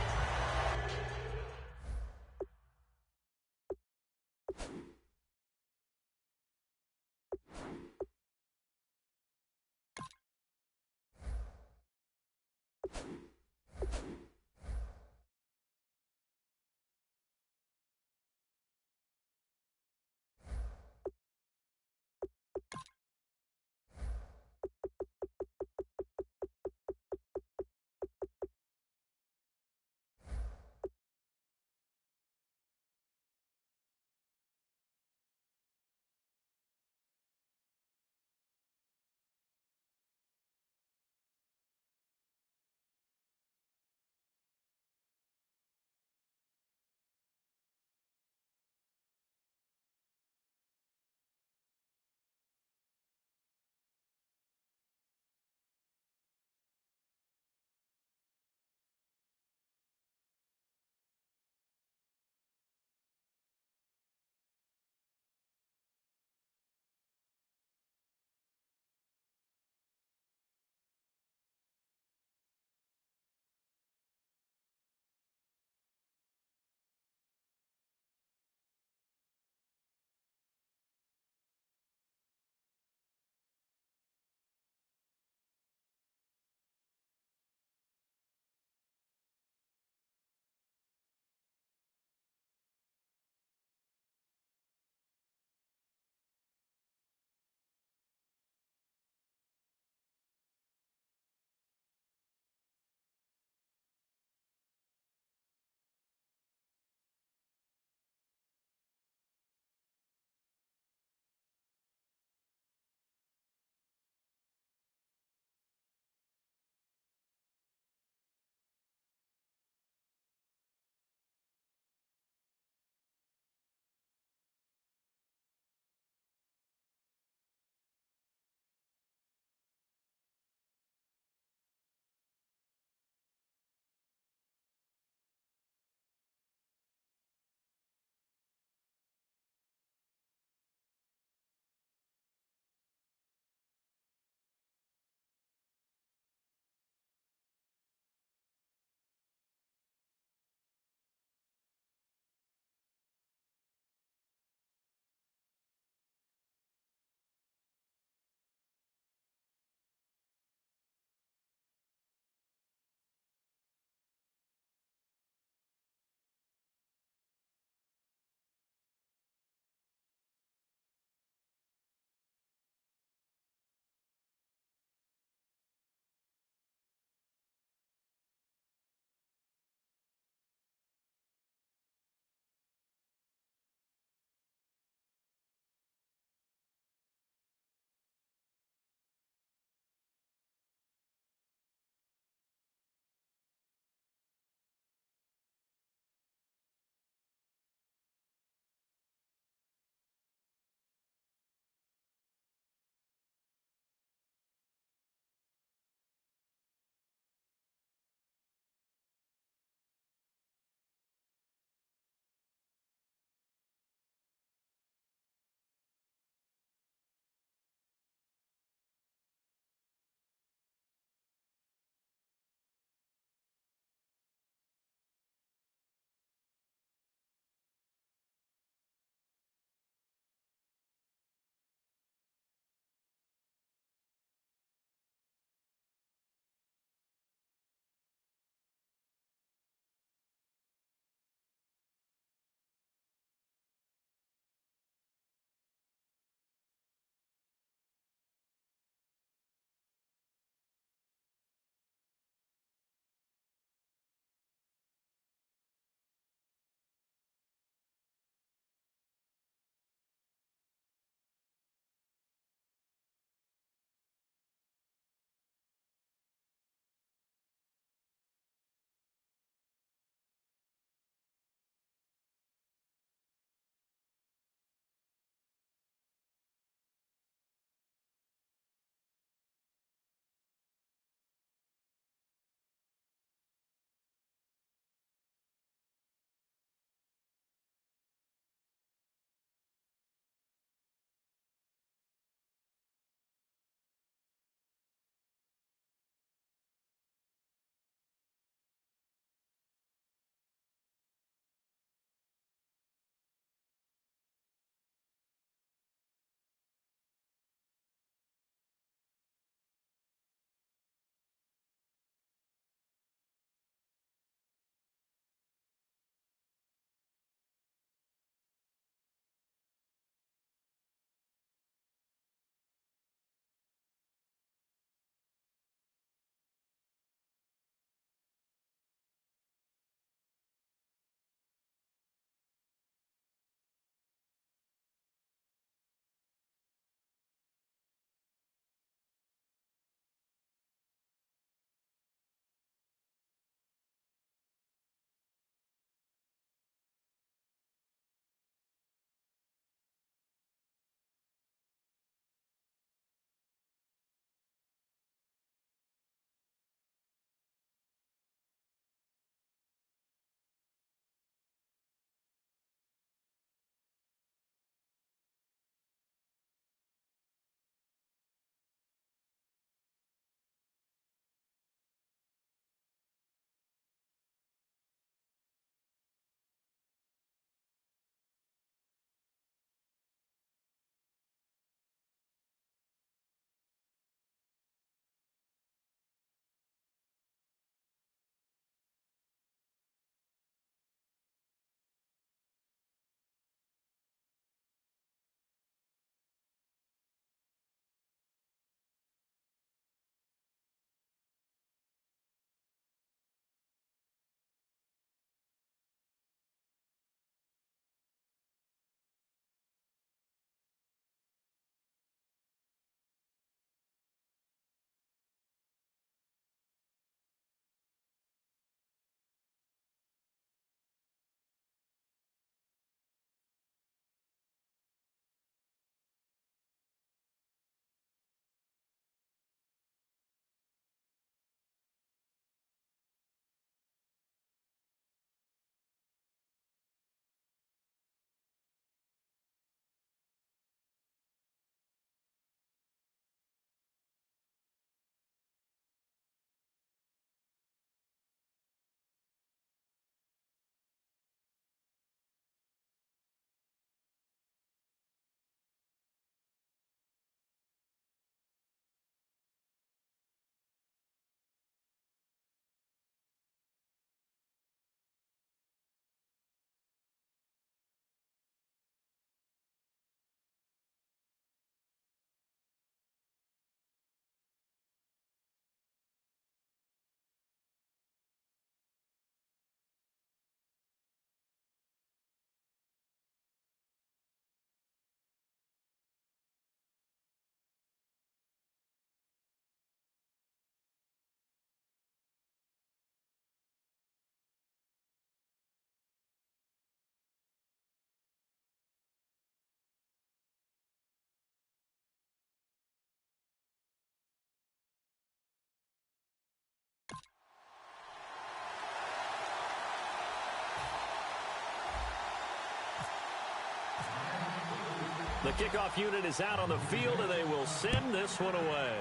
The kickoff unit is out on the field, and they will send this one away.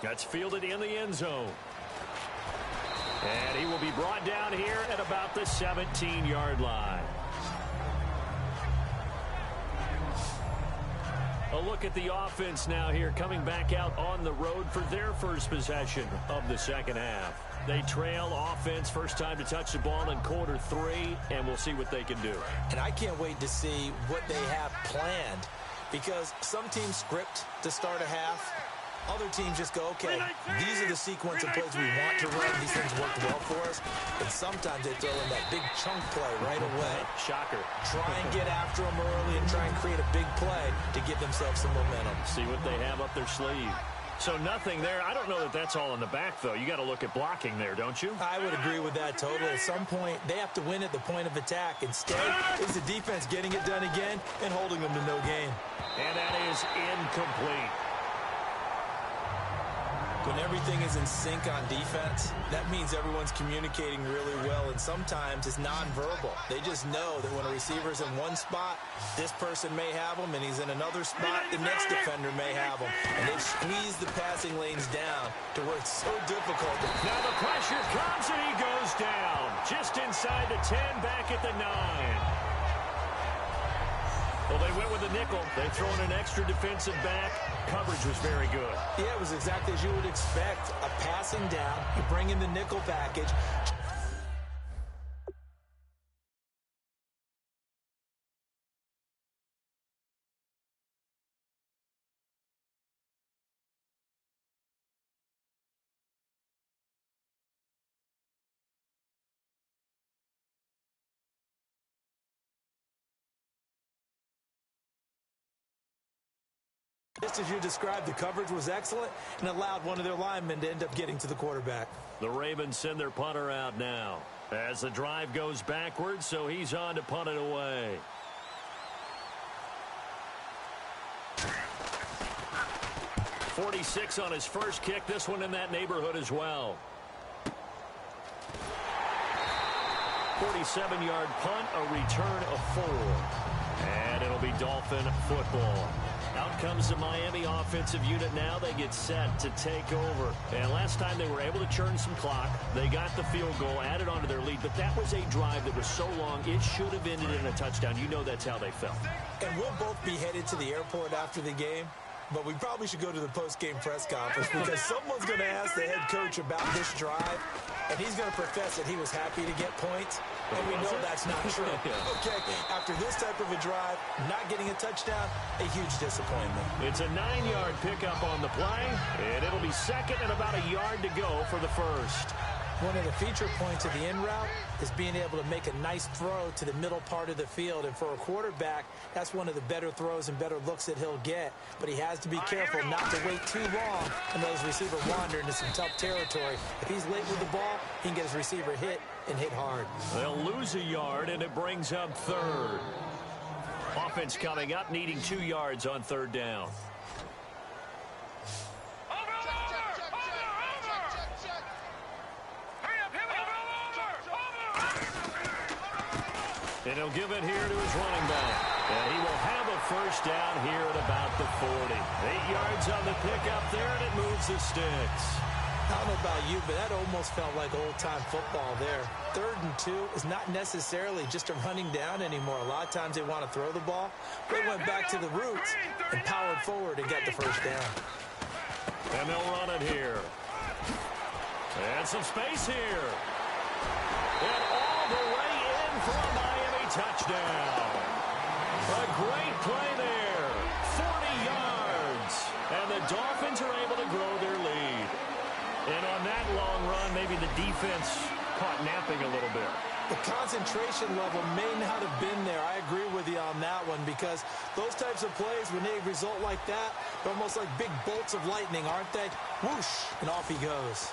That's fielded in the end zone. And he will be brought down here at about the 17-yard line. A look at the offense now here, coming back out on the road for their first possession of the second half. They trail offense, first time to touch the ball in quarter 3, and we'll see what they can do. And I can't wait to see what they have planned, because some teams script to start a half. Other teams just go, okay, these are the sequence of plays we want to run. These things work well for us. And sometimes they throw in that big chunk play right away. Shocker. Try and get after them early and try and create a big play to give themselves some momentum. See what they have up their sleeve. So nothing there. I don't know that that's all in the back, though. You got to look at blocking there, don't you? I would agree with that totally. At some point, they have to win at the point of attack. Instead, it's the defense getting it done again and holding them to no gain. And that is incomplete. When everything is in sync on defense, that means everyone's communicating really well, and sometimes it's nonverbal. They just know that when a receiver's in one spot, this person may have him, and he's in another spot, the next defender may have him. And they've squeezed the passing lanes down to where it's so difficult. Now the pressure comes, and he goes down. Just inside the 10, back at the 9. Well, they went with a nickel. They throw in an extra defensive back. Coverage was very good. Yeah, it was exactly as you would expect. A passing down, you bring in the nickel package. Just as you described, the coverage was excellent and allowed one of their linemen to end up getting to the quarterback. The Ravens send their punter out now as the drive goes backwards, so he's on to punt it away. .46 on his first kick. This one in that neighborhood as well. 47-yard punt, a return of 4. And it'll be Dolphin football. Out comes the Miami offensive unit now. They get set to take over. And last time they were able to churn some clock. They got the field goal, added on to their lead. But that was a drive that was so long, it should have ended in a touchdown. You know that's how they felt. And we'll both be headed to the airport after the game. But we probably should go to the post-game press conference because someone's going to ask the head coach about this drive, and he's going to profess that he was happy to get points, and we know that's not true. Okay, after this type of a drive, not getting a touchdown, a huge disappointment. It's a 9-yard pickup on the play, and it'll be second and about a yard to go for the first. One of the feature points of the in route is being able to make a nice throw to the middle part of the field. And for a quarterback, that's one of the better throws and better looks that he'll get. But he has to be careful not to wait too long and let his receiver wander into some tough territory. If he's late with the ball, he can get his receiver hit and hit hard. They'll lose a yard, and it brings up third. Offense coming up, needing 2 yards on third down. And he'll give it here to his running back. And he will have a first down here at about the 40. 8 yards on the pickup there, and it moves the sticks. I don't know about you, but that almost felt like old-time football there. 3rd and 2 is not necessarily just a running down anymore. A lot of times they want to throw the ball. They went back to the roots and powered forward and got the first down. And they'll run it here. And some space here. And all the way in for a Miami touchdown. A great play there. 40 yards. And the Dolphins are able to grow their lead. And on that long run, maybe the defense caught napping a little bit. The concentration level may not have been there. I agree with you on that one because those types of plays, when they result like that, they're almost like big bolts of lightning, aren't they? Whoosh, and off he goes.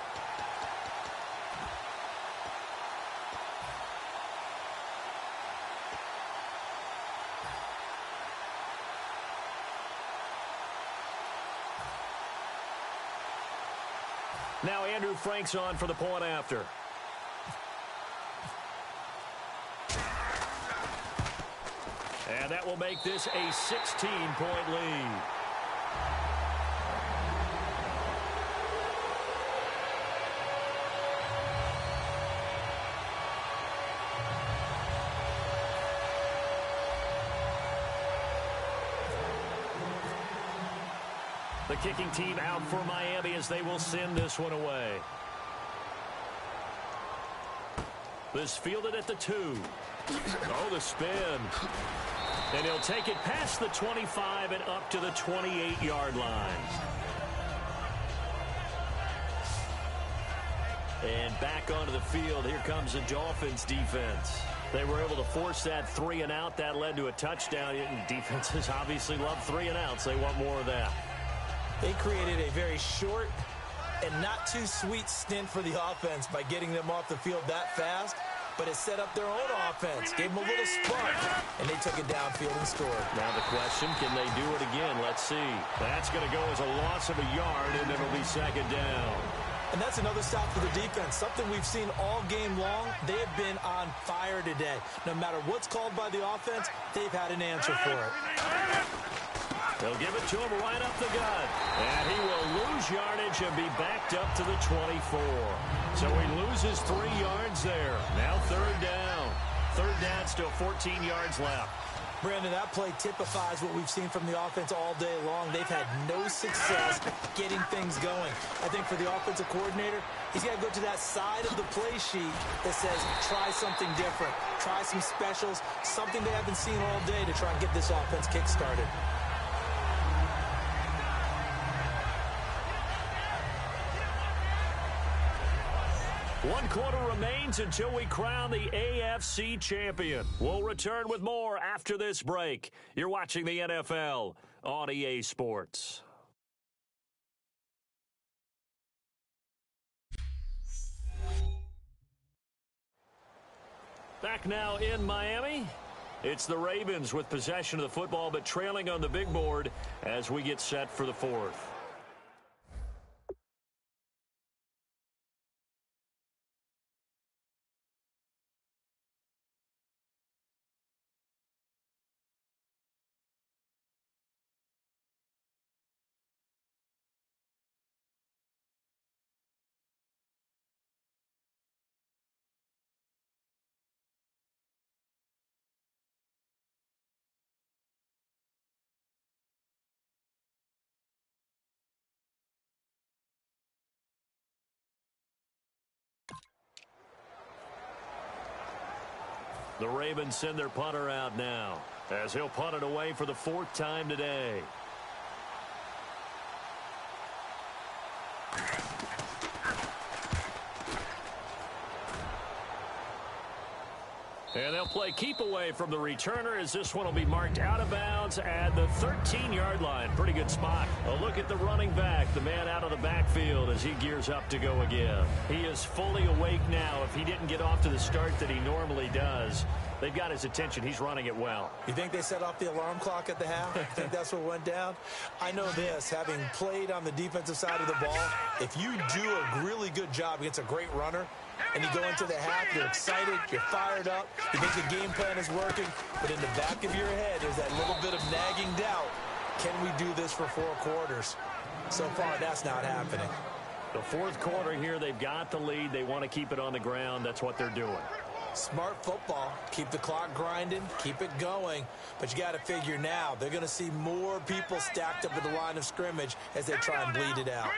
Now Andrew Frank's on for the point after. And that will make this a 16-point lead. The kicking team out for Miami as they will send this one away. This fielded at the 2. Oh, the spin. And he'll take it past the 25 and up to the 28-yard line. And back onto the field, here comes the Dolphins defense. They were able to force that 3 and out. That led to a touchdown. Defenses obviously love 3 and outs. They want more of that. They created a very short and not too sweet stint for the offense by getting them off the field that fast, but it set up their own offense, gave them a little spark, and they took it downfield and scored. Now the question, can they do it again? Let's see. That's going to go as a loss of a yard, and it'll be second down. And that's another stop for the defense, something we've seen all game long. They have been on fire today. No matter what's called by the offense, they've had an answer for it. They'll give it to him right up the gut. And he will lose yardage and be backed up to the 24. So he loses 3 yards there. Now third down. Third down, still 14 yards left. Brandon, that play typifies what we've seen from the offense all day long. They've had no success getting things going. I think for the offensive coordinator, he's got to go to that side of the play sheet that says, try something different. Try some specials, something they haven't seen all day to try and get this offense kick-started. One quarter remains until we crown the AFC champion. We'll return with more after this break. You're watching the NFL on EA Sports. Back now in Miami. It's the Ravens with possession of the football, but trailing on the big board as we get set for the fourth. The Ravens send their punter out now as he'll punt it away for the 4th time today. And they'll play keep away from the returner as this one will be marked out of bounds at the 13-yard line. Pretty good spot. A look at the running back, the man out of the backfield as he gears up to go again. He is fully awake now. If he didn't get off to the start that he normally does, they've got his attention. He's running it well. You think they set off the alarm clock at the half? I think that's what went down. I know this, having played on the defensive side of the ball, if you do a really good job against a great runner, and you go into the half, you're excited, you're fired up, you think the game plan is working, but in the back of your head, there's that little bit of nagging doubt. Can we do this for 4 quarters? So far, that's not happening. The 4th quarter here, they've got the lead. They want to keep it on the ground. That's what they're doing. Smart football. Keep the clock grinding, keep it going. But you got to figure now, they're going to see more people stacked up at the line of scrimmage as they try and bleed it out.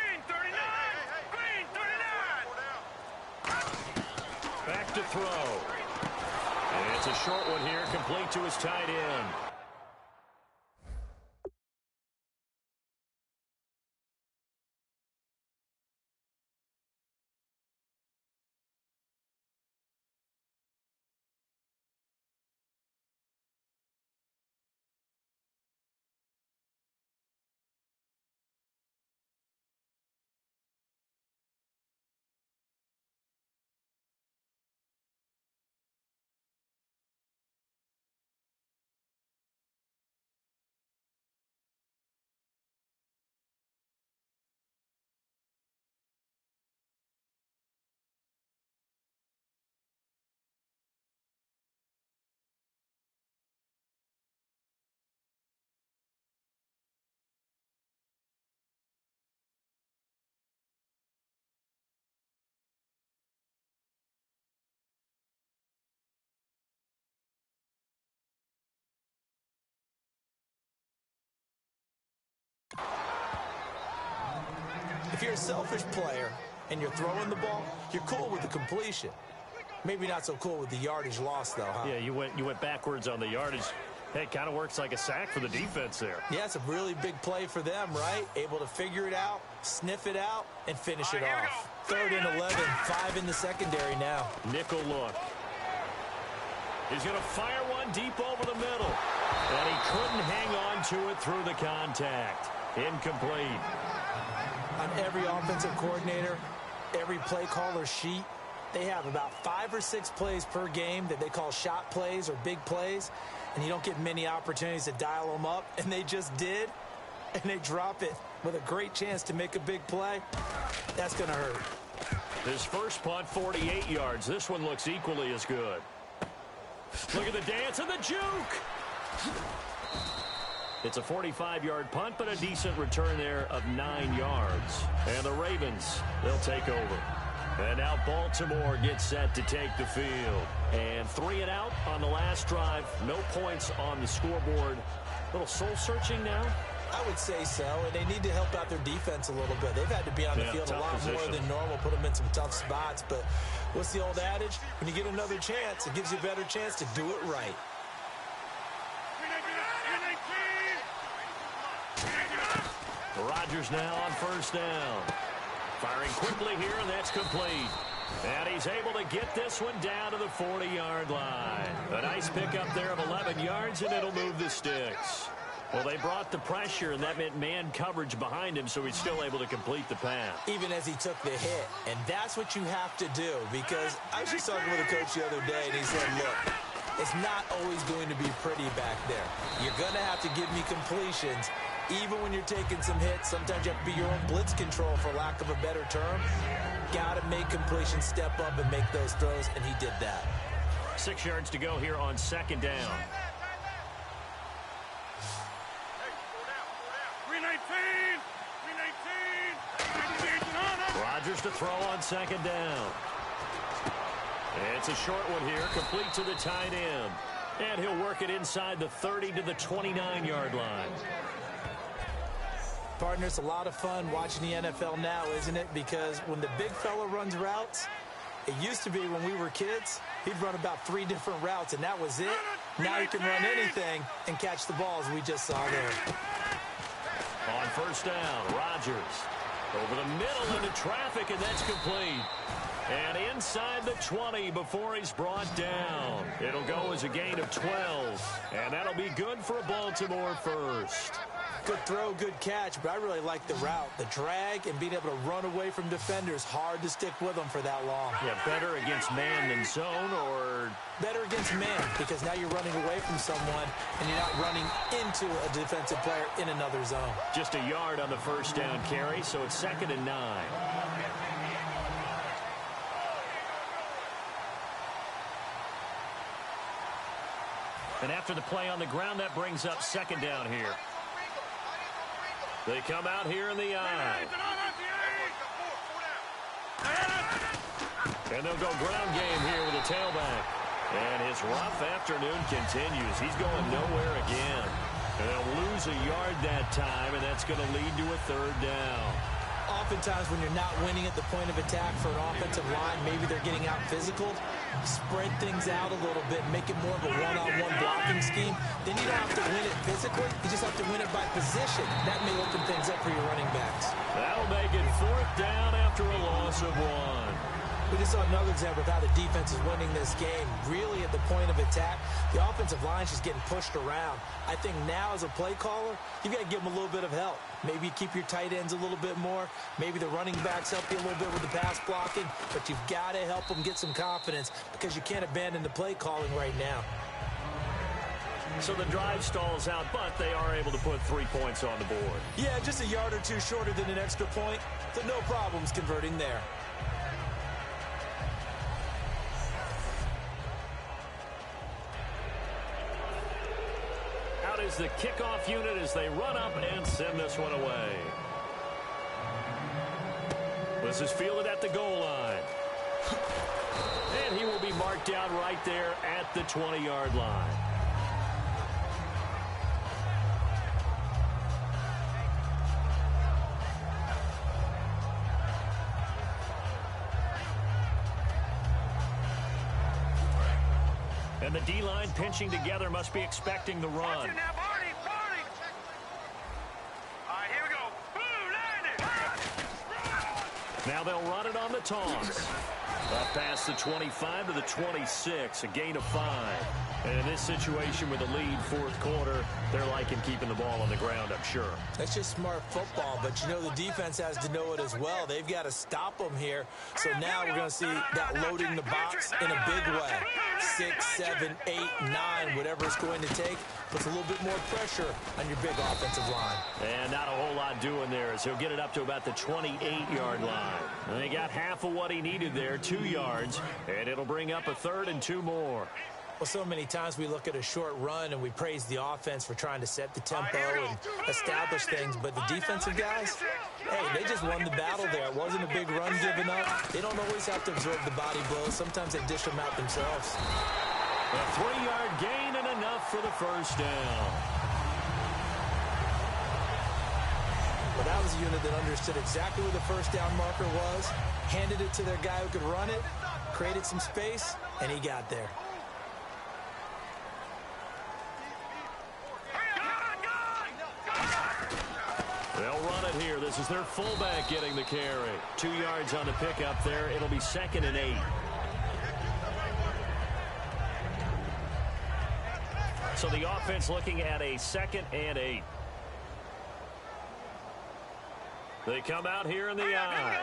Back to throw. And it's a short one here, complete to his tight end. If you're a selfish player and you're throwing the ball, you're cool with the completion. Maybe not so cool with the yardage loss, though, huh? Yeah, you went backwards on the yardage. Hey, it kind of works like a sack for the defense there. Yeah, it's a really big play for them, right? Able to figure it out, sniff it out, and finish it off. 3rd and 11, 5 in the secondary now. Nickel look. He's going to fire one deep over the middle. And he couldn't hang on to it through the contact. Incomplete. On every offensive coordinator, every play caller sheet, they have about 5 or 6 plays per game that they call shot plays or big plays, and you don't get many opportunities to dial them up, and they just did, and they drop it with a great chance to make a big play. That's going to hurt. His first punt, 48 yards. This one looks equally as good. Look at the dance and the juke. It's a 45-yard punt, but a decent return there of 9 yards. And the Ravens, they'll take over. And now Baltimore gets set to take the field. And 3 and out on the last drive. No points on the scoreboard. A little soul-searching now? I would say so, and they need to help out their defense a little bit. They've had to be on the field a lot more than normal, put them in some tough spots. But what's the old adage? When you get another chance, it gives you a better chance to do it right. Rodgers now on first down. Firing quickly here, and that's complete. And he's able to get this one down to the 40-yard line. A nice pickup there of 11 yards, and it'll move the sticks. Well, they brought the pressure, and that meant man coverage behind him, so he's still able to complete the pass. Even as he took the hit. And that's what you have to do, because I was just talking with a coach the other day, and he said, look, it's not always going to be pretty back there. You're going to have to give me completions. Even when you're taking some hits, sometimes you have to be your own blitz control, for lack of a better term. Got to make completions, step up, and make those throws, and he did that. 6 yards to go here on second down. 319. Rodgers to throw on second down. It's a short one here, complete to the tight end. And he'll work it inside the 30 to the 29-yard line. Partner, it's a lot of fun watching the NFL now, isn't it? Because when the big fella runs routes, it used to be when we were kids, he'd run about 3 different routes, and that was it. Now he can run anything and catch the ball, as we just saw there. On first down, Rodgers over the middle into traffic, and that's complete. And inside the 20 before he's brought down. It'll go as a gain of 12, and that'll be good for Baltimore first. Good throw, good catch, but I really like the route. The drag and being able to run away from defenders, hard to stick with them for that long. Yeah, better against man than zone, or? Better against man, because now you're running away from someone and you're not running into a defensive player in another zone. Just a yard on the first down carry, so it's 2nd and 9. And after the play on the ground, that brings up 2nd down here. They come out here in the eye. And they'll go ground game here with a tailback. And his rough afternoon continues. He's going nowhere again. And they'll lose a yard that time, and that's going to lead to a 3rd down. Oftentimes when you're not winning at the point of attack for an offensive line, maybe they're getting out physical, spread things out a little bit, make it more of a one-on-one blocking scheme. Then you don't have to win it physically. You just have to win it by position. That may open things up for your running backs. That'll make it 4th down after a loss of 1. We just saw another example of how the defense is winning this game. Really at the point of attack, the offensive line's just getting pushed around. I think now as a play caller, you've got to give them a little bit of help. Maybe keep your tight ends a little bit more. Maybe the running backs help you a little bit with the pass blocking. But you've got to help them get some confidence, because you can't abandon the play calling right now. So the drive stalls out, but they are able to put 3 points on the board. Yeah, just a yard or two shorter than an extra point. So no problems converting there. Out is the kickoff unit as they run up and send this one away. This is fielded at the goal line. And he will be marked down right there at the 20-yard line. And the D-line pinching together must be expecting the run. Now, Barney, Barney. All right, here we go. Boom, landed. Now they'll run it on the taunts. Up past the 25 to the 26, a gain of 5. And in this situation with the lead, fourth quarter, they're liking keeping the ball on the ground, I'm sure. That's just smart football, but you know the defense has to know it as well. They've got to stop them here. So now we're going to see that loading the box in a big way. 6, 7, 8, 9, whatever it's going to take, puts a little bit more pressure on your big offensive line. And not a whole lot doing there as he'll get it up to about the 28-yard line. And they got half of what he needed there, 2 yards, and it'll bring up a 3rd and 2 more. Well, so many times we look at a short run and we praise the offense for trying to set the tempo and establish things, but the defensive guys, hey, they just won the battle there. It wasn't a big run given up. They don't always have to absorb the body blows. Sometimes they dish them out themselves. A 3-yard gain and enough for the first down. Well, that was a unit that understood exactly where the first down marker was, handed it to their guy who could run it, created some space, and he got there. They'll run it here. This is their fullback getting the carry. 2 yards on the pickup there. It'll be 2nd and 8. So the offense looking at a 2nd and 8. They come out here in the eye.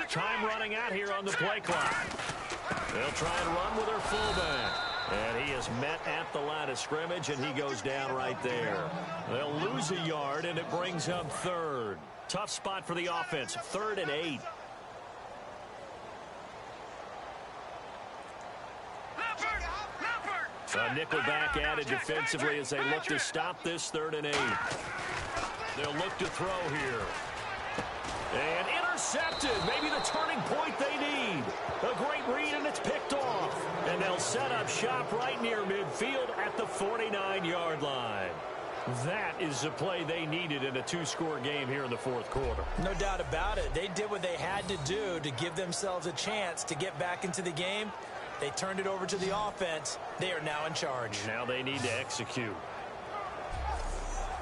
Time running out here on the play clock. They'll try and run with their fullback. And he is met at the line of scrimmage, and he goes down right there. They'll lose a yard, and it brings up 3rd. Tough spot for the offense, 3rd and 8. A nickelback added defensively as they look to stop this 3rd and 8. They'll look to throw here. And intercepted. Maybe the turning point they need. A great read, and it's picked off. And they'll set up shop right near midfield at the 49-yard line. That is the play they needed in a 2-score game here in the fourth quarter. No doubt about it. They did what they had to do to give themselves a chance to get back into the game. They turned it over to the offense. They are now in charge. Now they need to execute.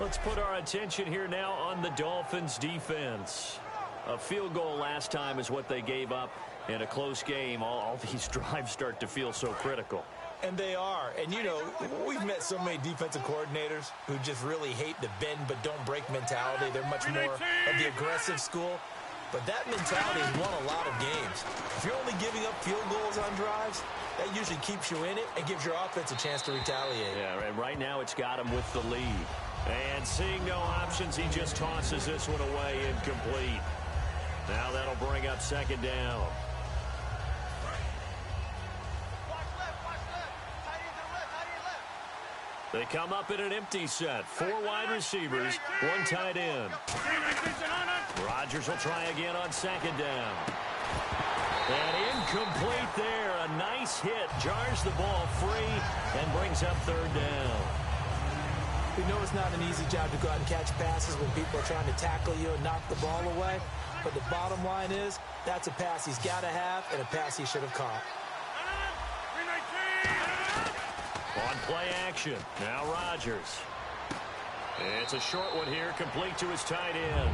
Let's put our attention here now on the Dolphins' defense. A field goal last time is what they gave up in a close game. All these drives start to feel so critical. And they are. And, you know, we've met so many defensive coordinators who just really hate the bend but don't break mentality. They're much more of the aggressive school. But that mentality has won a lot of games. If you're only giving up field goals on drives, that usually keeps you in it and gives your offense a chance to retaliate. Yeah, and right now it's got him with the lead. And seeing no options, he just tosses this one away incomplete. Now that'll bring up 2nd down. They come up in an empty set. 4 wide receivers, 1 tight end. Rodgers will try again on 2nd down. And incomplete there. A nice hit. Jars the ball free and brings up 3rd down. We know it's not an easy job to go out and catch passes when people are trying to tackle you and knock the ball away. But the bottom line is, that's a pass he's got to have and a pass he should have caught. On play action, now Rodgers. It's a short one here, complete to his tight end.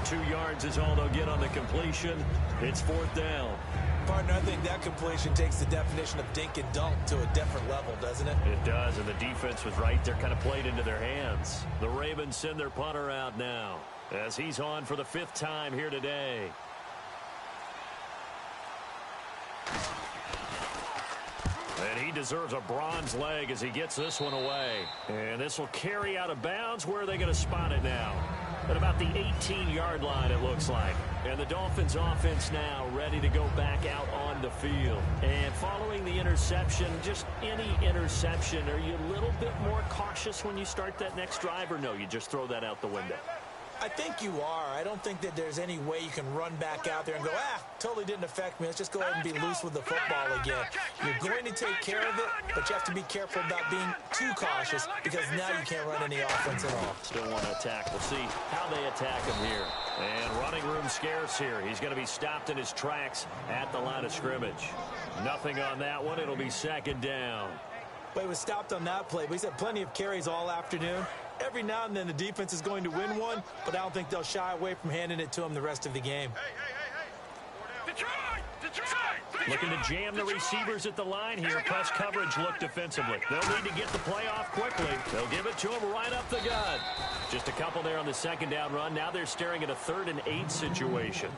2 yards is all they'll get on the completion. It's 4th down. Partner, I think that completion takes the definition of dink and dunk to a different level, doesn't it? It does, and the defense was right there, kind of played into their hands. The Ravens send their punter out now as he's on for the 5th time here today. And he deserves a bronze leg as he gets this one away. And this will carry out of bounds. Where are they going to spot it now? At about the 18-yard line, it looks like. And the Dolphins offense now ready to go back out on the field. And following the interception, just any interception, are you a little bit more cautious when you start that next drive, or no, you just throw that out the window? I think you are. I don't think that there's any way you can run back out there and go, totally didn't affect me. Let's just go ahead and be loose with the football again. You're going to take care of it, but you have to be careful about being too cautious because now you can't run any offense at all. Still want to attack. We'll see how they attack him here. And running room scarce here. He's going to be stopped in his tracks at the line of scrimmage. Nothing on that one. It'll be second down. But he was stopped on that play, but he's had plenty of carries all afternoon. Every now and then the defense is going to win one, but I don't think they'll shy away from handing it to him the rest of the game. Looking to jam the receivers at the line here. Press coverage look defensively. They'll need to get the play off quickly. They'll give it to him right up the gut. Just a couple there on the second down run. Now they're staring at a 3rd and 8 situation.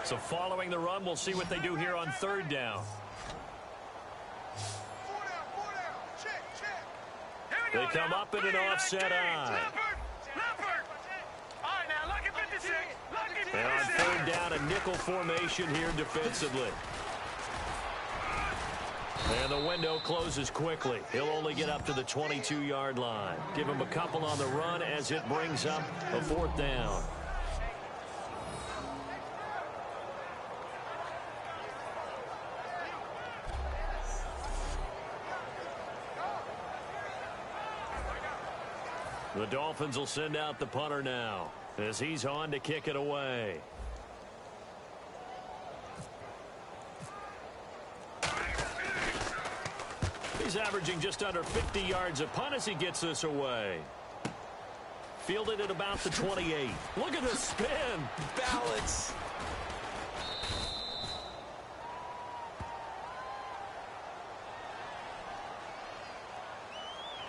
So following the run, we'll see what they do here on 3rd down. They come up in an offset eye. And on 3rd down, a nickel formation here defensively. And the window closes quickly. He'll only get up to the 22-yard line. Give him a couple on the run as it brings up a 4th down. The Dolphins will send out the punter now as he's on to kick it away. He's averaging just under 50 yards a punt as he gets this away. Fielded at about the 28. Look at the spin. Balance.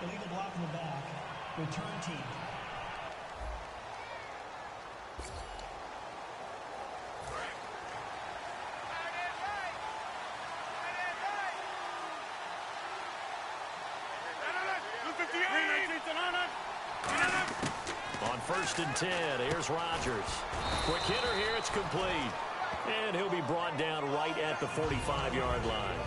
Illegal block in the back. Return team. On 1st and 10, here's Rodgers. Quick hitter here, it's complete. And he'll be brought down right at the 45-yard line.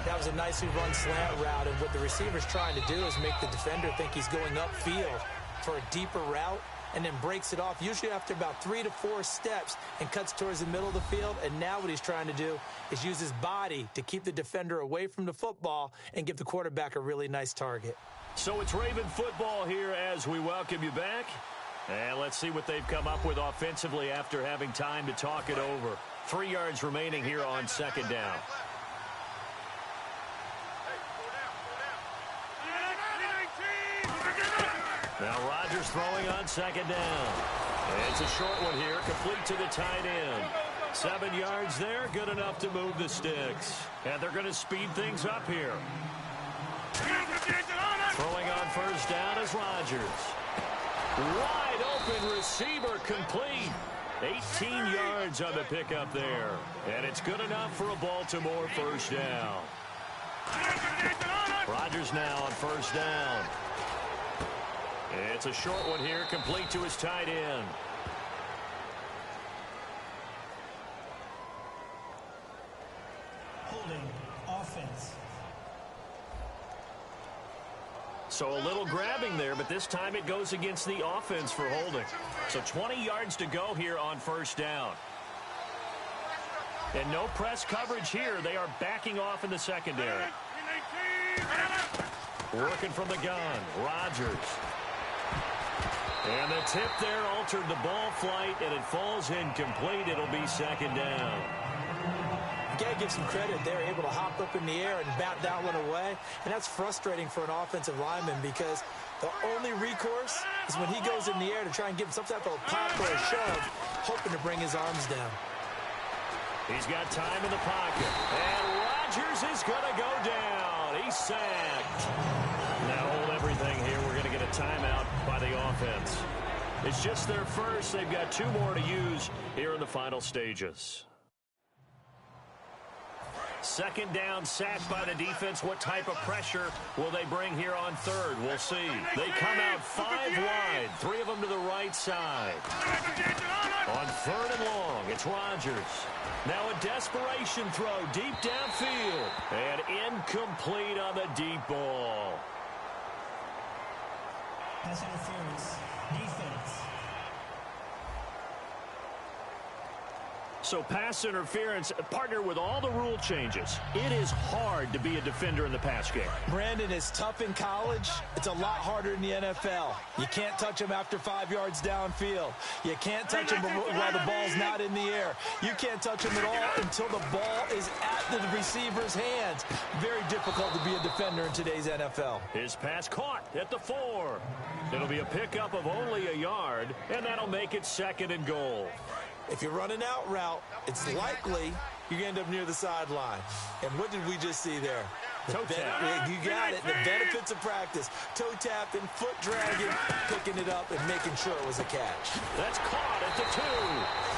That was a nicely run slant route, and what the receiver's trying to do is make the defender think he's going upfield for a deeper route and then breaks it off, usually after about 3 to 4 steps, and cuts towards the middle of the field. And now what he's trying to do is use his body to keep the defender away from the football and give the quarterback a really nice target. So it's Raven football here as we welcome you back. And let's see what they've come up with offensively after having time to talk it over. 3 yards remaining here on 2nd down. Now Rodgers throwing on 2nd down. It's a short one here, complete to the tight end. 7 yards there, good enough to move the sticks. And they're going to speed things up here. Throwing on 1st down is Rodgers. Wide open receiver complete. 18 yards on the pickup there. And it's good enough for a Baltimore 1st down. Rodgers now on 1st down. It's a short one here, complete to his tight end. Holding offense. So a little grabbing there, but this time it goes against the offense for holding. So 20 yards to go here on 1st down. And no press coverage here. They are backing off in the secondary. Working from the gun, Rodgers. And the tip there altered the ball flight, and it falls incomplete. It'll be 2nd down. You got to give some credit. They're able to hop up in the air and bat that one away. And that's frustrating for an offensive lineman because the only recourse is when he goes in the air to try and give some type of a pop or a shove, hoping to bring his arms down. He's got time in the pocket. And Rodgers is going to go down. He's sacked. Now hold everything here. We're going to get a timeout by the offense. It's just their first. They've got 2 more to use here in the final stages. Second down, sacked by the defense. What type of pressure will they bring here on third? We'll see. They come out 5 wide, 3 of them to the right side. On third and long, it's Rodgers. Now a desperation throw deep downfield. And incomplete on the deep ball. Pass interference. Defense. So pass interference, partner with all the rule changes. It is hard to be a defender in the pass game. Brandon, is tough in college. It's a lot harder in the NFL. You can't touch him after 5 yards downfield. You can't touch him while the ball's not in the air. You can't touch him at all until the ball is at the receiver's hands. Very difficult to be a defender in today's NFL. His pass caught at the 4. It'll be a pickup of only a yard, and that'll make it 2nd and goal. If you're running out route, it's likely you're going to end up near the sideline. And what did we just see there? Toe tap. You got it. The benefits of practice. Toe tapping, foot dragging, picking it up, and making sure it was a catch. That's caught at the 2.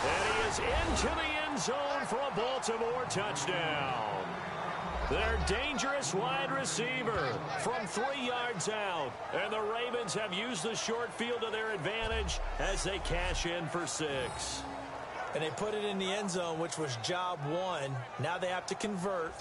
And he is into the end zone for a Baltimore touchdown. Their dangerous wide receiver from 3 yards out. And the Ravens have used the short field to their advantage as they cash in for 6. And they put it in the end zone, which was job 1. Now they have to convert,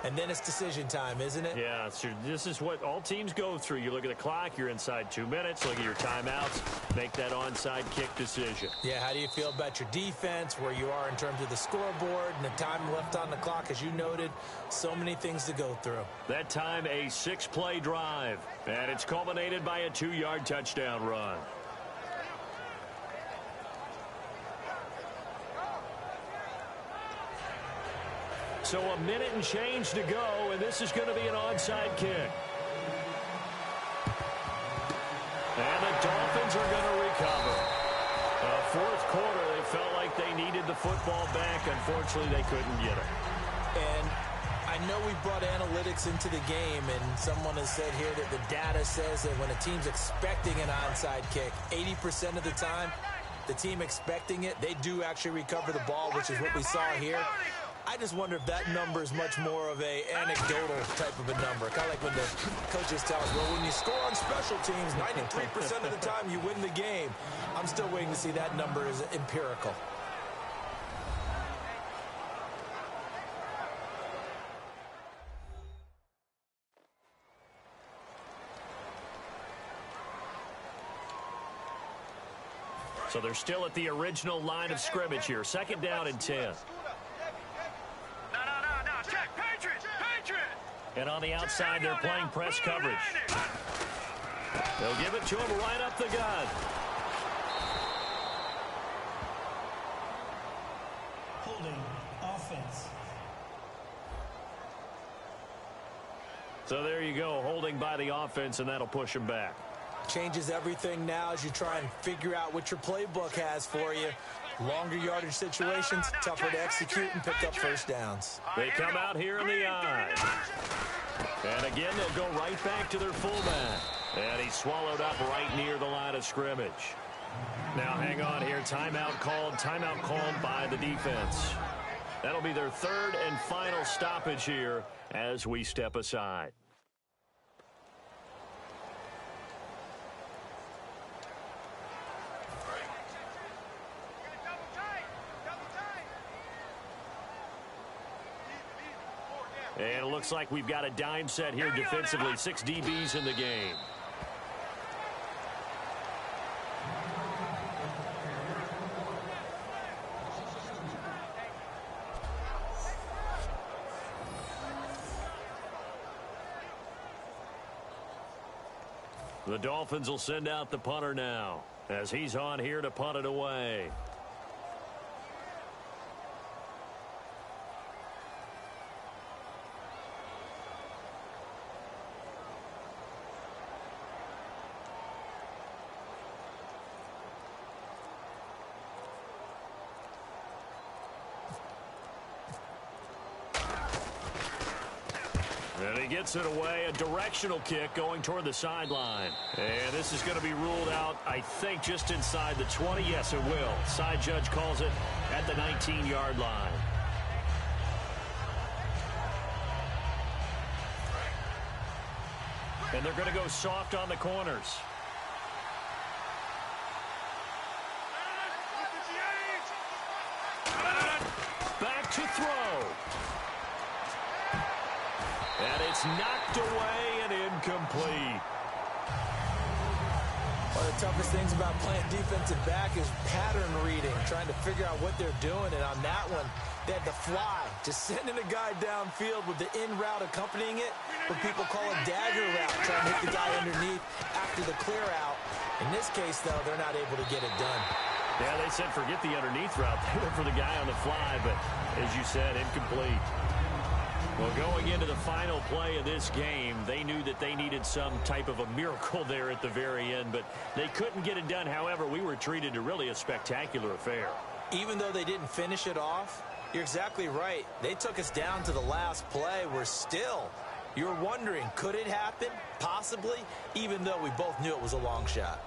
and then it's decision time, isn't it? Yeah, so this is what all teams go through. You look at the clock, you're inside 2 minutes, look at your timeouts, make that onside kick decision. Yeah, how do you feel about your defense, where you are in terms of the scoreboard and the time left on the clock? As you noted, so many things to go through. That time, a 6-play drive, and it's culminated by a 2-yard touchdown run. So a minute and change to go, and this is going to be an onside kick. And the Dolphins are going to recover. Fourth quarter, they felt like they needed the football back. Unfortunately, they couldn't get it. And I know we brought analytics into the game, and someone has said here that the data says that when a team's expecting an onside kick, 80% of the time, the team expecting it, they do actually recover the ball, which is what we saw here. I just wonder if that number is much more of a anecdotal type of a number. Kind of like when the coaches tell us, well, when you score on special teams, 93% of the time you win the game. I'm still waiting to see that number is empirical. So they're still at the original line of scrimmage here. 2nd down and 10. And on the outside, they're playing press coverage. They'll give it to him right up the gut. Holding. Offense. So there you go, holding by the offense, and that'll push him back. Changes everything now as you try and figure out what your playbook has for you. Longer yardage situations, tougher to execute and pick up first downs. They come out here in the eye. And again, they'll go right back to their fullback. And he's swallowed up right near the line of scrimmage. Now hang on here. Timeout called by the defense. That'll be their 3rd and final stoppage here as we step aside. And it looks like we've got a dime set here defensively. 6 DBs in the game. The Dolphins will send out the punter now as he's on here to punt it away. And he gets it away, a directional kick going toward the sideline. And this is going to be ruled out, I think, just inside the 20. Yes, it will. Side judge calls it at the 19-yard line. And they're going to go soft on the corners. Back to throw. And it's knocked away and incomplete. One of the toughest things about playing defensive back is pattern reading, trying to figure out what they're doing. And on that one, they had the fly, just sending a guy downfield with the in route accompanying it, what people call a dagger route, trying to hit the guy underneath after the clear out. In this case, though, they're not able to get it done. Yeah, they said forget the underneath route. They went for the guy on the fly, but as you said, incomplete. Well, going into the final play of this game, they knew that they needed some type of a miracle there at the very end, but they couldn't get it done. However, we were treated to really a spectacular affair. Even though they didn't finish it off, you're exactly right. They took us down to the last play. We're still, you're wondering, could it happen? Possibly, even though we both knew it was a long shot.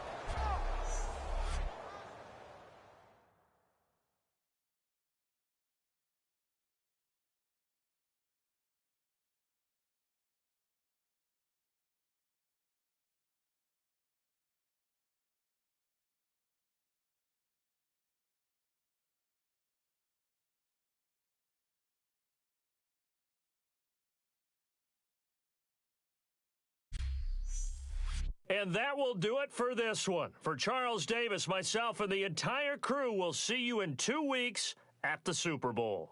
And that will do it for this one. For Charles Davis, myself, and the entire crew, we'll see you in 2 weeks at the Super Bowl.